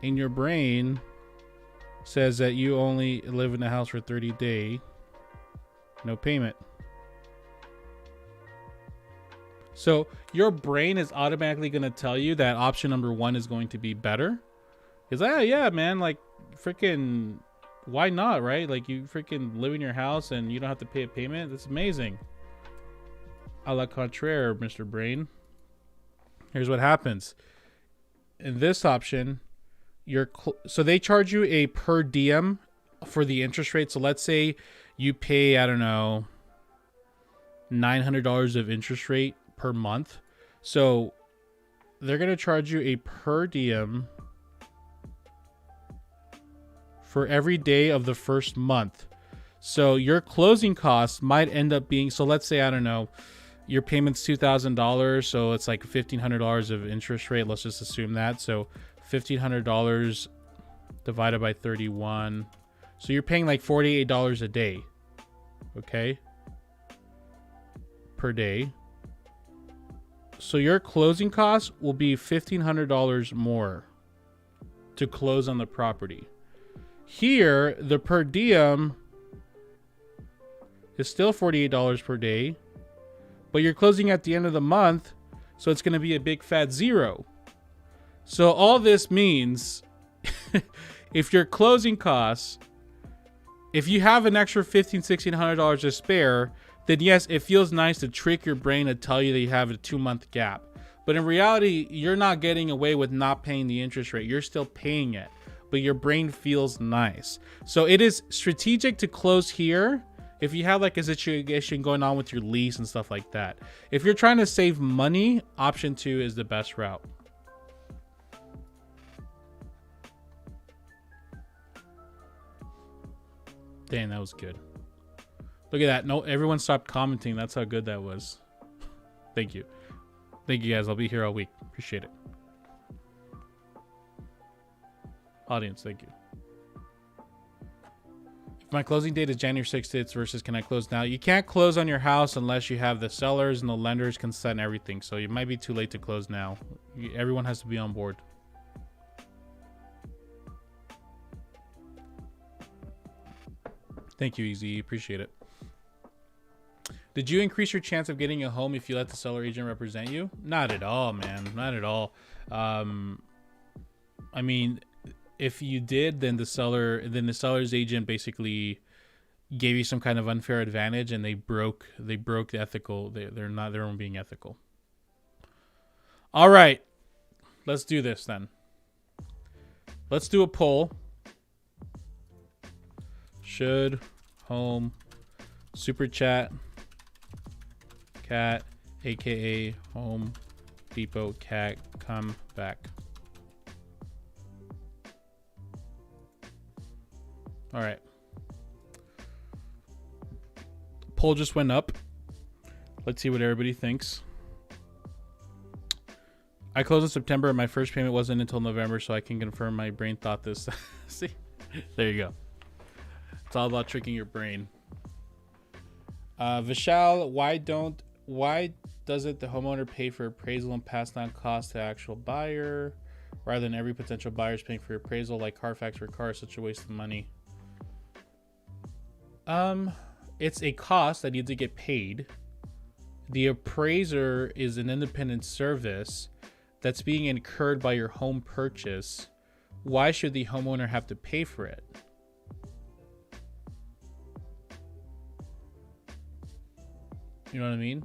S1: And your brain says that you only live in the house for 30 days. No payment. So your brain is automatically going to tell you that option number 1 is going to be better. It's like, yeah, man, like freaking, why not, right? Like you freaking live in your house and you don't have to pay a payment. That's amazing. A la contraire, Mr. Brain. Here's what happens. In this option, so they charge you a per diem for the interest rate. So let's say you pay, I don't know, $900 of interest rate per month. So they're going to charge you a per diem for every day of the first month. So your closing costs might end up being, so let's say, I don't know, your payment's $2,000. So it's like $1,500 of interest rate. Let's just assume that. So $1,500 divided by 31. So you're paying like $48 a day. Okay. Per day. So your closing costs will be $1,500 more to close on the property. Here, the per diem is still $48 per day, but you're closing at the end of the month, so it's going to be a big fat zero. So all this means, if your closing costs, if you have an extra $1,500-$1,600 to spare, then yes, it feels nice to trick your brain to tell you that you have a 2-month gap. But in reality, you're not getting away with not paying the interest rate. You're still paying it, but your brain feels nice. So it is strategic to close here if you have like a situation going on with your lease and stuff like that. If you're trying to save money, option 2 is the best route. Dang, that was good. Look at that. No, everyone stopped commenting. That's how good that was. Thank you. Thank you, guys. I'll be here all week. Appreciate it. Audience, thank you. If my closing date is January 6th, it's versus can I close now? You can't close on your house unless you have the sellers and the lenders consent and everything. So it might be too late to close now. Everyone has to be on board. Thank you, Easy. Appreciate it. Did you increase your chance of getting a home if you let the seller agent represent you? Not at all, man. Not at all. I mean, if you did, then the seller's agent basically gave you some kind of unfair advantage, and they broke the ethical. They're not their own being ethical. All right, let's do this then. Let's do a poll. Should home super chat cat aka Home Depot cat come back? All right, poll just went up. Let's see what everybody thinks. I closed in September and my first payment wasn't until November, so I can confirm my brain thought this. See, there you go. It's all about tricking your brain. Vishal, why doesn't the homeowner pay for appraisal and pass on costs to actual buyer rather than every potential buyer is paying for appraisal like Carfax for cars? Such a waste of money. It's a cost that needs to get paid. The appraiser is an independent service that's being incurred by your home purchase. Why should the homeowner have to pay for it? You know what I mean?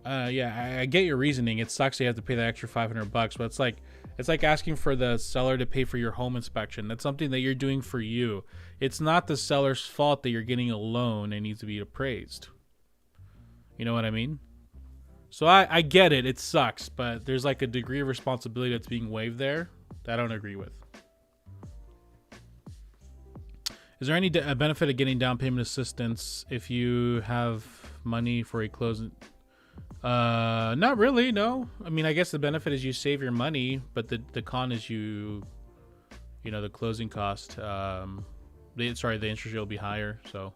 S1: Yeah, I get your reasoning. It sucks you have to pay that extra $500, but it's like asking for the seller to pay for your home inspection. That's something that you're doing for you. It's not the seller's fault that you're getting a loan and needs to be appraised. You know what I mean? So I get it. It sucks, but there's like a degree of responsibility that's being waived there that I don't agree with. Is there any benefit of getting down payment assistance if you have money for a closing? Not really, no. I mean, I guess the benefit is you save your money, but the con is you know, the closing cost. The interest rate will be higher. So,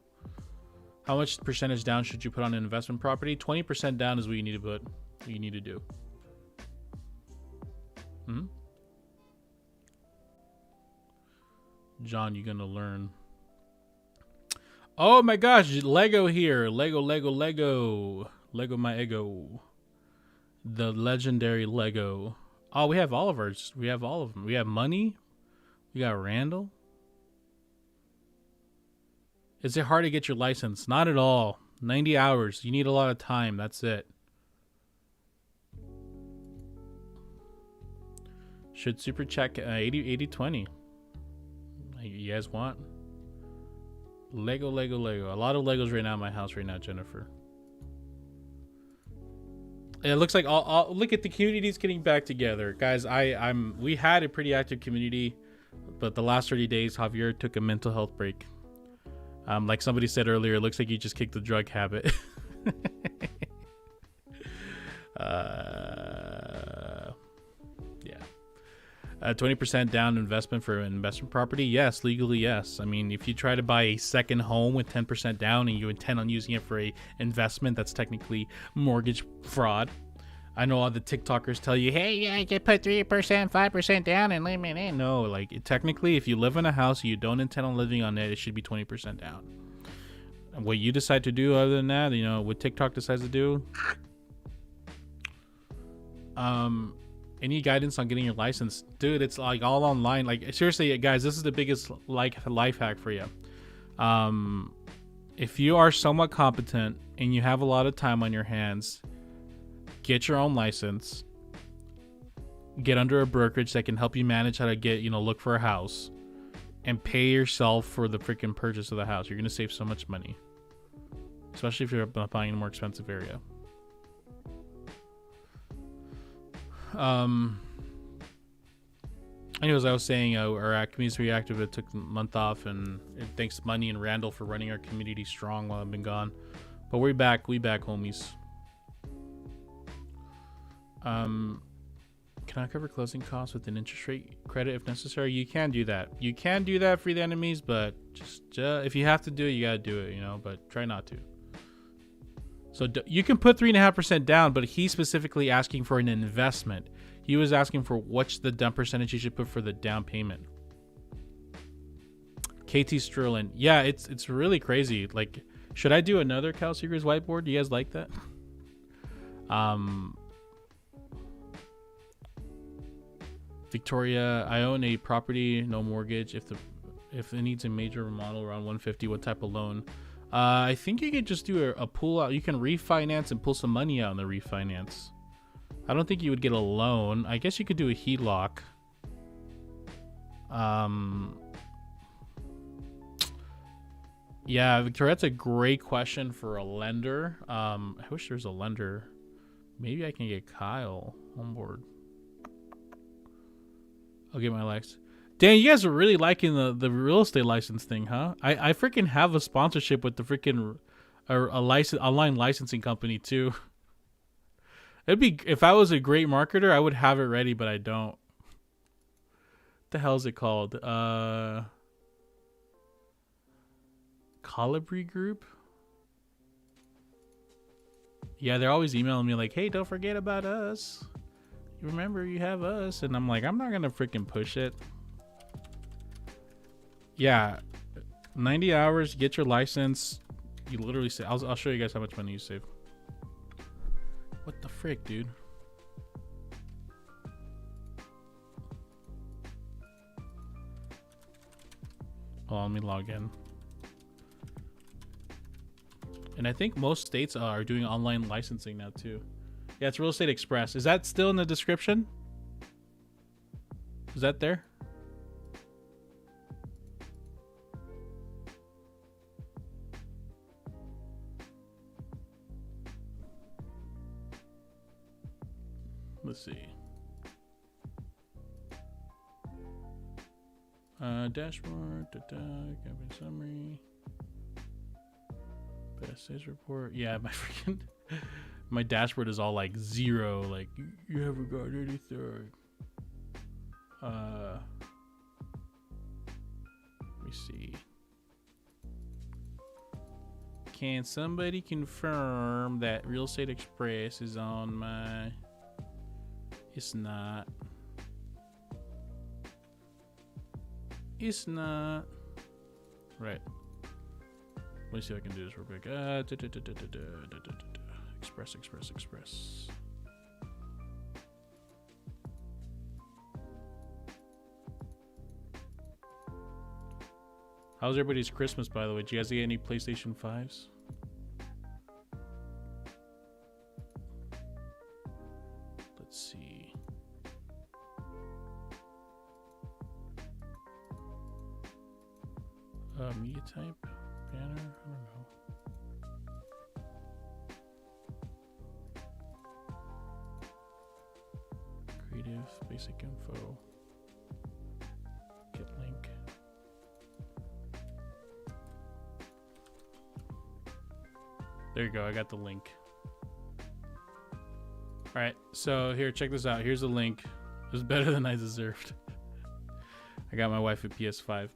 S1: how much percentage down should you put on an investment property? 20% down is what you need to put. What you need to do. John, you're gonna learn. Oh my gosh, Lego here. Lego my ego. The legendary Lego. Oh, we have all of ours. We have all of them. We have money. We got Randall. Is it hard to get your license? Not at all. 90 hours. You need a lot of time. That's it. Should super check 80-20. You guys want? Lego. A lot of Legos right now in my house right now, Jennifer. It looks like all look at the community's getting back together, guys. We had a pretty active community, but the last 30 days, Javier took a mental health break. Like somebody said earlier, it looks like you just kicked the drug habit. 20% down investment for an investment property. Yes, legally, yes. I mean, if you try to buy a second home with 10% down and you intend on using it for a investment, that's technically mortgage fraud. I know all the TikTokers tell you, hey, yeah, you can put 3%, 5% down and leave me in. No, like technically, if you live in a house, you don't intend on living on it should be 20% down. And what you decide to do other than that, you know, what TikTok decides to do. Any guidance on getting your license? Dude, it's like all online. Like seriously, guys, this is the biggest like life hack for you. If you are somewhat competent and you have a lot of time on your hands, get your own license. Get under a brokerage that can help you manage how to get, you know, look for a house, and pay yourself for the freaking purchase of the house. You're gonna save so much money, especially if you're buying in a more expensive area. Anyways, I was saying our community's pretty active. It took a month off, and thanks to Money and Randall for running our community strong while I've been gone. But we back, homies. Can I cover closing costs with an interest rate credit if necessary? You can do that. You can do that for the enemies, but just if you have to do it, you gotta do it, you know. But try not to. So you can put 3.5% down, but he's specifically asking for an investment. He was asking for what's the down percentage you should put for the down payment. KT Sterling, yeah, it's really crazy. Like, should I do another Cal Seekers whiteboard? Do you guys like that? Victoria, I own a property, no mortgage. If it needs a major remodel around 150, what type of loan? I think you could just do a pull out. You can refinance and pull some money out on the refinance. I don't think you would get a loan. I guess you could do a HELOC. Yeah, Victoria, that's a great question for a lender. I wish there was a lender. Maybe I can get Kyle on board. I'll get my likes. Dang, you guys are really liking the real estate license thing, huh? I freaking have a sponsorship with the freaking online licensing company too. It'd be, if I was a great marketer, I would have it ready, but I don't. What the hell is it called? Colibri Group? Yeah, they're always emailing me like, hey, don't forget about us. Remember, you have us. And I'm like, I'm not gonna freaking push it. Yeah, 90 hours, get your license. You literally say, I'll show you guys how much money you save. What the frick, dude? Hold on, let me log in. And I think most states are doing online licensing now too. Yeah, it's Real Estate Express. Is that still in the description? Is that there? Let's see. Dashboard, campaign summary, best sales report. Yeah, my freaking my dashboard is all like 0. Like you haven't got anything. Let me see. Can somebody confirm that Real Estate Express is on my? It's not. It's not. Right. Let me see if I can do this real quick. Express. How's everybody's Christmas, by the way? Did you guys get any PlayStation 5s? Let's see. Media type, banner, I don't know. Creative, basic info. Get link. There you go, I got the link. Alright, so here, check this out. Here's the link. It was better than I deserved. I got my wife a PS5.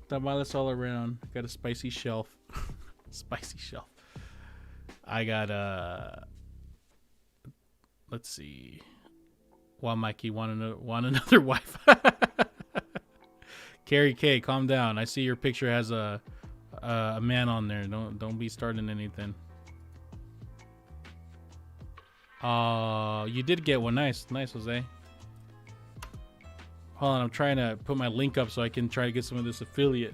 S1: Tamales all around. Got a spicy shelf. Spicy shelf. I got let's see. Wow, Mikey, want another wife. Carrie K, calm down. I see your picture has a man on there. Don't be starting anything. You did get one. Nice, Jose. Hold on, I'm trying to put my link up so I can try to get some of this affiliate.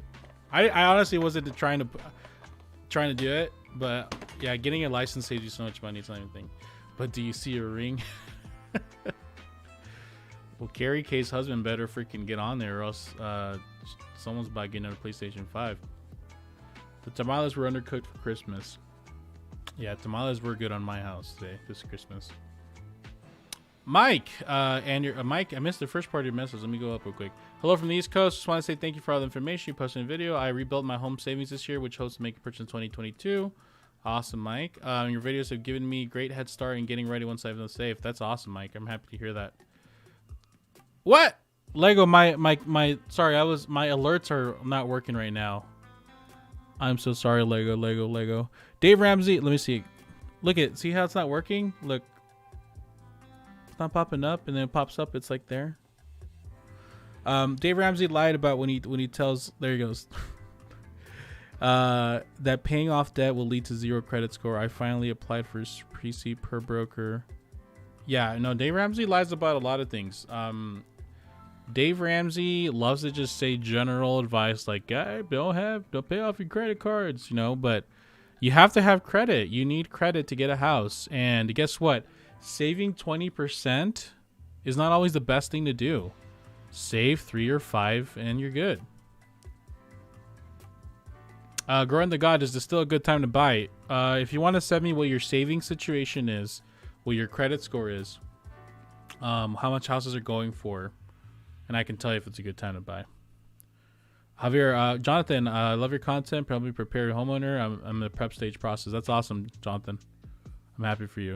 S1: I honestly wasn't trying to do it, but yeah, getting a license saves you so much money. It's not even a thing. But do you see a ring? Well, Carrie K's husband better freaking get on there, or else someone's about getting a PlayStation 5. The tamales were undercooked for Christmas. Yeah, tamales were good on my house today, this Christmas. Mike, Mike, I missed the first part of your message. Let me go up real quick. Hello from the East Coast. Just want to say thank you for all the information you posted in the video. I rebuilt my home savings this year, which hopes to make a purchase in 2022. Awesome, Mike. Your videos have given me great head start in getting ready once I have them safe. That's awesome, Mike. I'm happy to hear that. What? Lego, my sorry, my alerts are not working right now. I'm so sorry, Lego. Dave Ramsey, let me see. Look at, see how it's not working? Look. Not popping up, and then it pops up. It's like there. Dave Ramsey lied about when he tells. There he goes. That paying off debt will lead to 0 credit score. I finally applied for pre-C per broker. Yeah, no, Dave Ramsey lies about a lot of things. Dave Ramsey loves to just say general advice like, "Guy, don't pay off your credit cards," you know. But you have to have credit. You need credit to get a house, and guess what? Saving 20% is not always the best thing to do. Save 3 or 5 and you're good. Growing the God, is this still a good time to buy? If you want to send me what your saving situation is, what your credit score is, how much houses are going for, and I can tell you if it's a good time to buy. Javier, Jonathan, I love your content. Probably prepared homeowner. I'm in the prep stage process. That's awesome, Jonathan. I'm happy for you.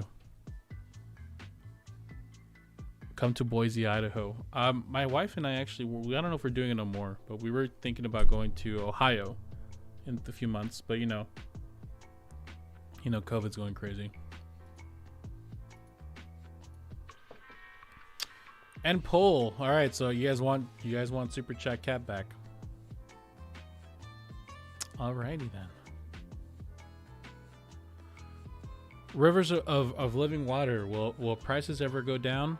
S1: Come to Boise, Idaho. My wife and I actually, I don't know if we're doing it no more, but we were thinking about going to Ohio in a few months. But you know, COVID's going crazy. And poll. All right, so you guys want Super Chat Cat back? Alrighty then. Rivers of living water. Will prices ever go down?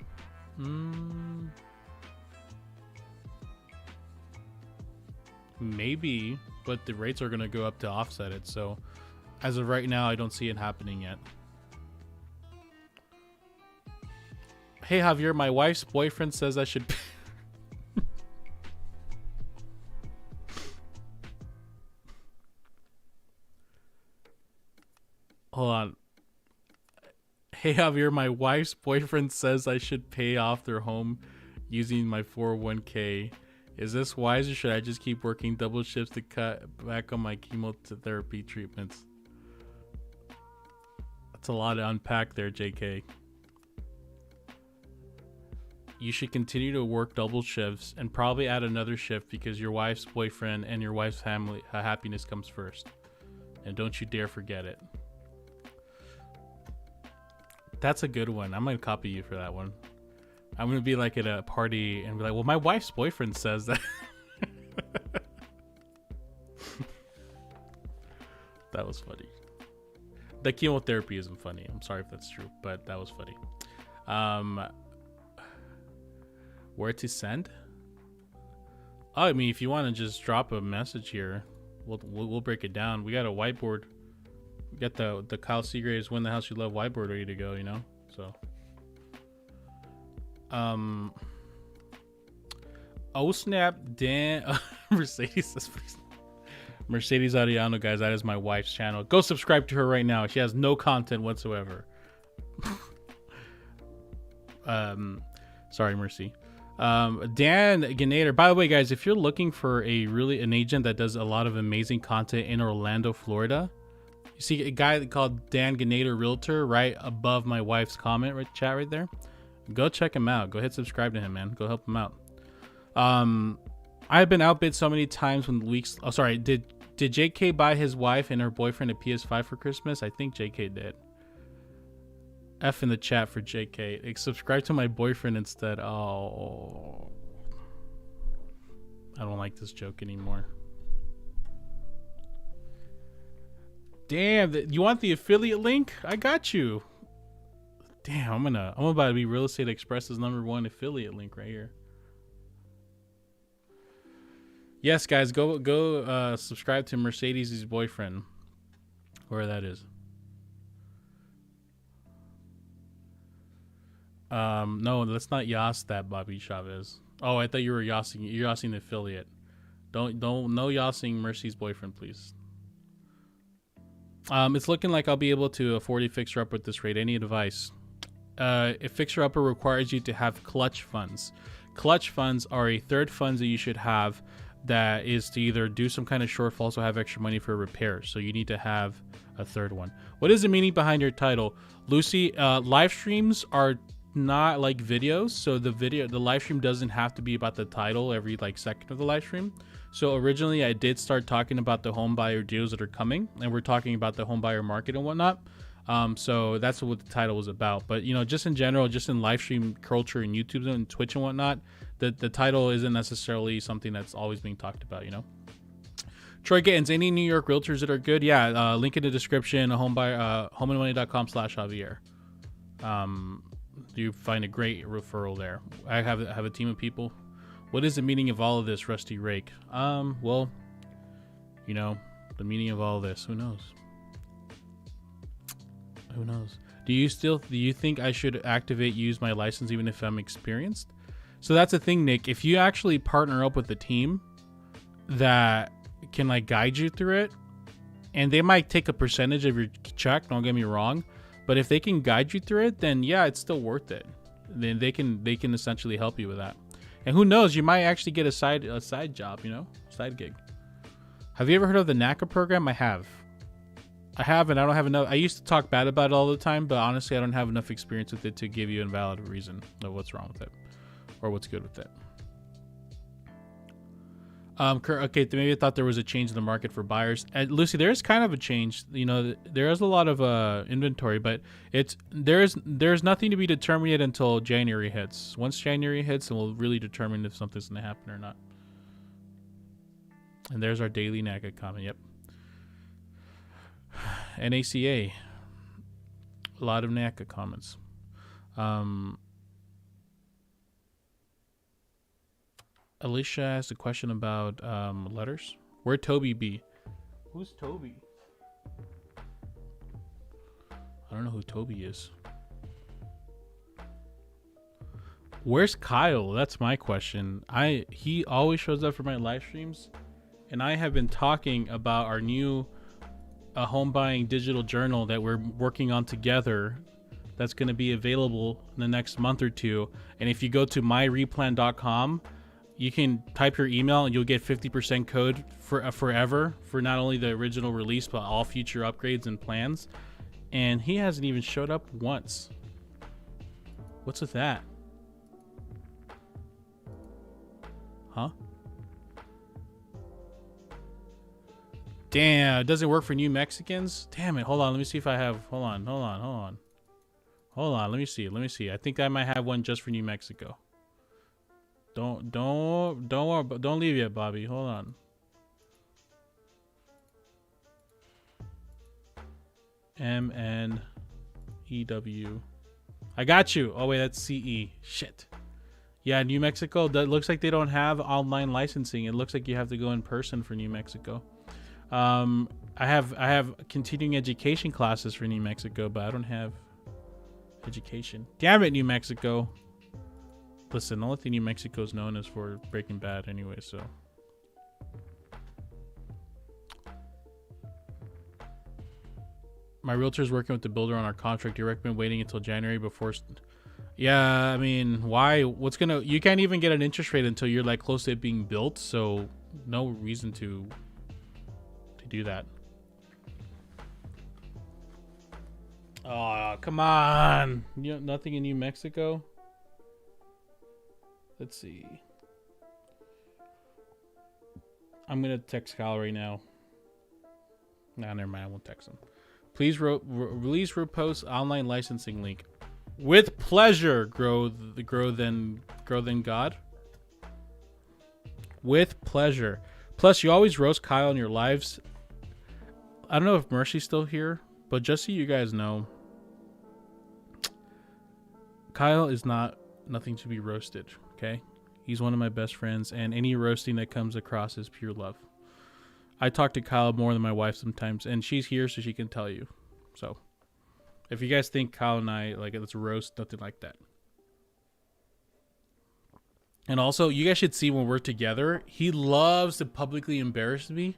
S1: Maybe, but the rates are going to go up to offset it. So as of right now, I don't see it happening yet. Hey Javier, my wife's boyfriend says I should hold on. Hey Javier, my wife's boyfriend says I should pay off their home using my 401k. Is this wise, or should I just keep working double shifts to cut back on my chemotherapy treatments? That's a lot to unpack there, JK. You should continue to work double shifts and probably add another shift because your wife's boyfriend and your wife's family happiness comes first. And don't you dare forget it. That's a good one. I'm going to copy you for that one. I'm going to be like at a party and be like, well, my wife's boyfriend says that. That was funny. The chemotherapy isn't funny. I'm sorry if that's true, but that was funny. Where to send? Oh, I mean, if you want to just drop a message here, we'll break it down. We got a whiteboard. We got the Kyle Seagraves Win the House You Love whiteboard ready to go, you know? So oh snap, Dan Mercedes Ariano, guys, that is my wife's channel. Go subscribe to her right now. She has no content whatsoever. Sorry, Mercy. Dan Ganator, by the way, guys, if you're looking for an agent that does a lot of amazing content in Orlando, Florida, you see a guy called Dan Ganator Realtor right above my wife's comment chat right there. Go check him out. Go hit subscribe to him, man. Go help him out. I've been outbid so many times when weeks. Oh, sorry. Did JK buy his wife and her boyfriend a PS5 for Christmas? I think JK did. F in the chat for JK. Subscribe to my boyfriend instead. Oh, I don't like this joke anymore. Damn, you want the affiliate link? I got you. Damn, I'm about to be Real Estate Express's #1 affiliate link right here. Yes, guys, go subscribe to Mercedes' boyfriend, where that is. No, let's not Yas that, Bobby Chavez. Oh, I thought you were Yassing. You're Yassing the affiliate. Don't no Yassing Mercy's boyfriend, please. It's looking like I'll be able to afford a fixer up with this rate. Any advice? A fixer upper requires you to have clutch funds. Clutch funds are a third funds that you should have that is to either do some kind of shortfall, also have extra money for repairs. So you need to have a third one. What is the meaning behind your title, Lucy? Live streams are not like videos, so the live stream doesn't have to be about the title every like second of the live stream. So originally I did start talking about the home buyer deals that are coming, and we're talking about the home buyer market and whatnot. So that's what the title was about. But you know, just in general, just in live stream culture and YouTube and Twitch and whatnot, the title isn't necessarily something that's always being talked about, you know. Troy Gittins, any New York realtors that are good? Yeah, link in the description. homeandmoney.com/Javier. You find a great referral there. I have a team of people. What is the meaning of all of this, Rusty Rake? Well, you know, the meaning of all of this, who knows? Who knows? Do you think I should use my license even if I'm experienced? So that's the thing, Nick. If you actually partner up with a team that can like guide you through it, and they might take a percentage of your check, don't get me wrong, but if they can guide you through it, then yeah, it's still worth it. Then they can essentially help you with that. And who knows, you might actually get a side job, you know, side gig. Have you ever heard of the NACA program? I have, and I don't have enough. I used to talk bad about it all the time, but honestly, I don't have enough experience with it to give you a valid reason of what's wrong with it or what's good with it. Okay, maybe I thought there was a change in the market for buyers. Lucy, there is kind of a change. You know, there is a lot of inventory, but there's nothing to be determined yet until January hits. Once January hits, then we'll really determine if something's going to happen or not. And there's our daily NACA comment. Yep. NACA. A lot of NACA comments. Alicia asked a question about letters. Where'd Toby be? Who's Toby? I don't know who Toby is. Where's Kyle? That's my question. He always shows up for my live streams, and I have been talking about our new home buying digital journal that we're working on together. That's going to be available in the next month or two. And if you go to myreplan.com, you can type your email and you'll get 50% code for forever for not only the original release but all future upgrades and plans. And he hasn't even showed up once. What's with that? Huh? Damn, it doesn't work for New Mexicans? Damn it. Hold on, let me see if I have. Hold on. Let me see. I think I might have one just for New Mexico. Don't worry, don't leave yet, Bobby. Hold on. MNEW. I got you. Oh wait, that's CE. Shit. Yeah, New Mexico. That looks like they don't have online licensing. It looks like you have to go in person for New Mexico. I have continuing education classes for New Mexico, but I don't have education. Damn it, New Mexico. Listen, the only thing New Mexico is known is for Breaking Bad anyway, so. My realtor's working with the builder on our contract. Do you recommend waiting until January before? Yeah, I mean, why? What's gonna? You can't even get an interest rate until you're like close to it being built, so no reason to do that. Oh, come on. You know, nothing in New Mexico? Let's see. I'm going to text Kyle right now. Nah, never mind. I won't text him. Please release repost online licensing link. With pleasure, grow than God. With pleasure. Plus, you always roast Kyle in your lives. I don't know if Mercy's still here, but just so you guys know, Kyle is nothing to be roasted, okay? He's one of my best friends, and any roasting that comes across is pure love. I talk to Kyle more than my wife sometimes, and she's here so she can tell you. So, if you guys think Kyle and I, like, it's a roast, nothing like that. And also, you guys should see when we're together, he loves to publicly embarrass me.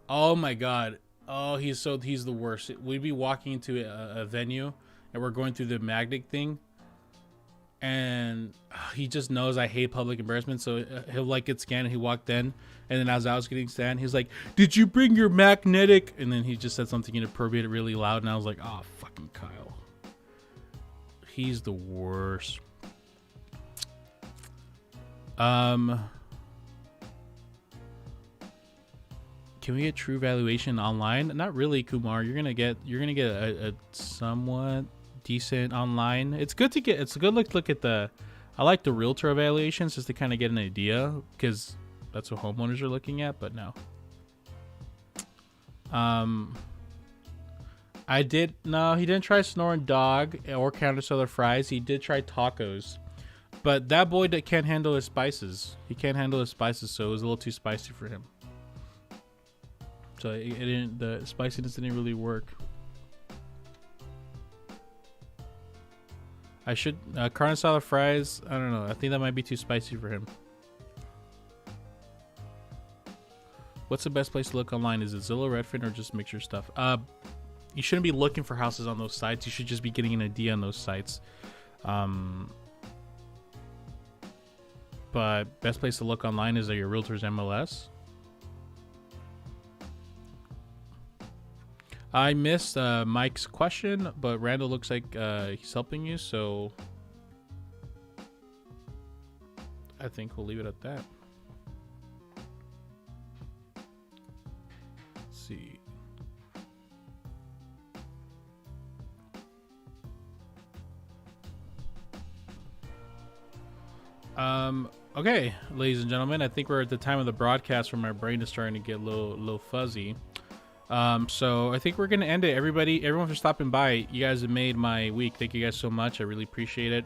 S1: Oh my God. Oh, he's the worst. We'd be walking into a venue, and we're going through the magnet thing, and he just knows I hate public embarrassment, so he'll like get scanned, and he walked in, and then as I was getting scanned, he's like, "Did you bring your magnetic?" And then he just said something inappropriate really loud, and I was like, "Oh, fucking Kyle." He's the worst. Can we get true valuation online? Not really, Kumar. You're gonna get a somewhat decent online. It's good to get. It's a good look at the. I like the realtor evaluations just to kind of get an idea, because that's what homeowners are looking at. But no. I did no. He didn't try snoring dog or counter seller fries. He did try tacos, but that boy that can't handle his spices. He can't handle his spices, so it was a little too spicy for him. So it didn't. The spiciness didn't really work. I should carne asada fries. I don't know. I think that might be too spicy for him. What's the best place to look online? Is it Zillow, Redfin, or just mix your stuff? You shouldn't be looking for houses on those sites. You should just be getting an idea on those sites. But best place to look online is at your realtor's MLS. I missed Mike's question, but Randall looks like he's helping you, so I think we'll leave it at that. Let's see. Okay, ladies and gentlemen, I think we're at the time of the broadcast where my brain is starting to get a little fuzzy. So I think we're gonna end it. Everyone for stopping by. You guys have made my week. Thank you guys so much. I really appreciate it.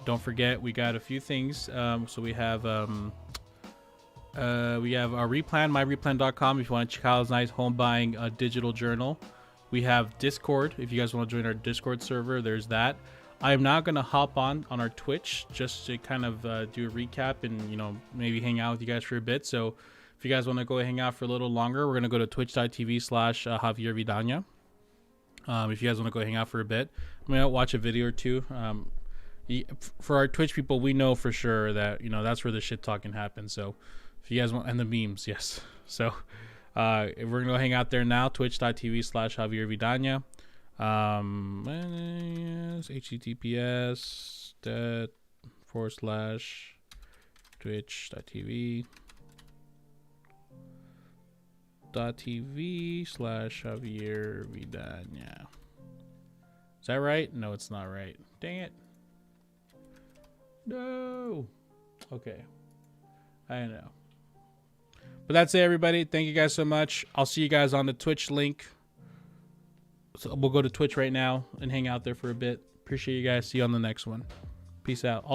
S1: Don't forget, we got a few things. So we have our replan, myreplan.com if you want to check out nice home buying digital journal. We have Discord if you guys want to join our Discord server. There's that. I am now going to hop on our Twitch just to kind of do a recap and, you know, maybe hang out with you guys for a bit. So if you guys want to go hang out for a little longer, we're going to go to twitch.tv/Javier Vidana. If you guys want to go hang out for a bit, I'm going to watch a video or two. For our Twitch people, we know for sure that, you know, that's where the shit talking happens. So if you guys want, and the memes, yes. So we're going to go hang out there now, twitch.tv/Javier Vidana. https://twitch.tv/Javier Vidana. Is that right? No, it's not right. Dang it. No. Okay. I know. But that's it, everybody. Thank you guys so much. I'll see you guys on the Twitch link. So we'll go to Twitch right now and hang out there for a bit. Appreciate you guys. See you on the next one. Peace out. Also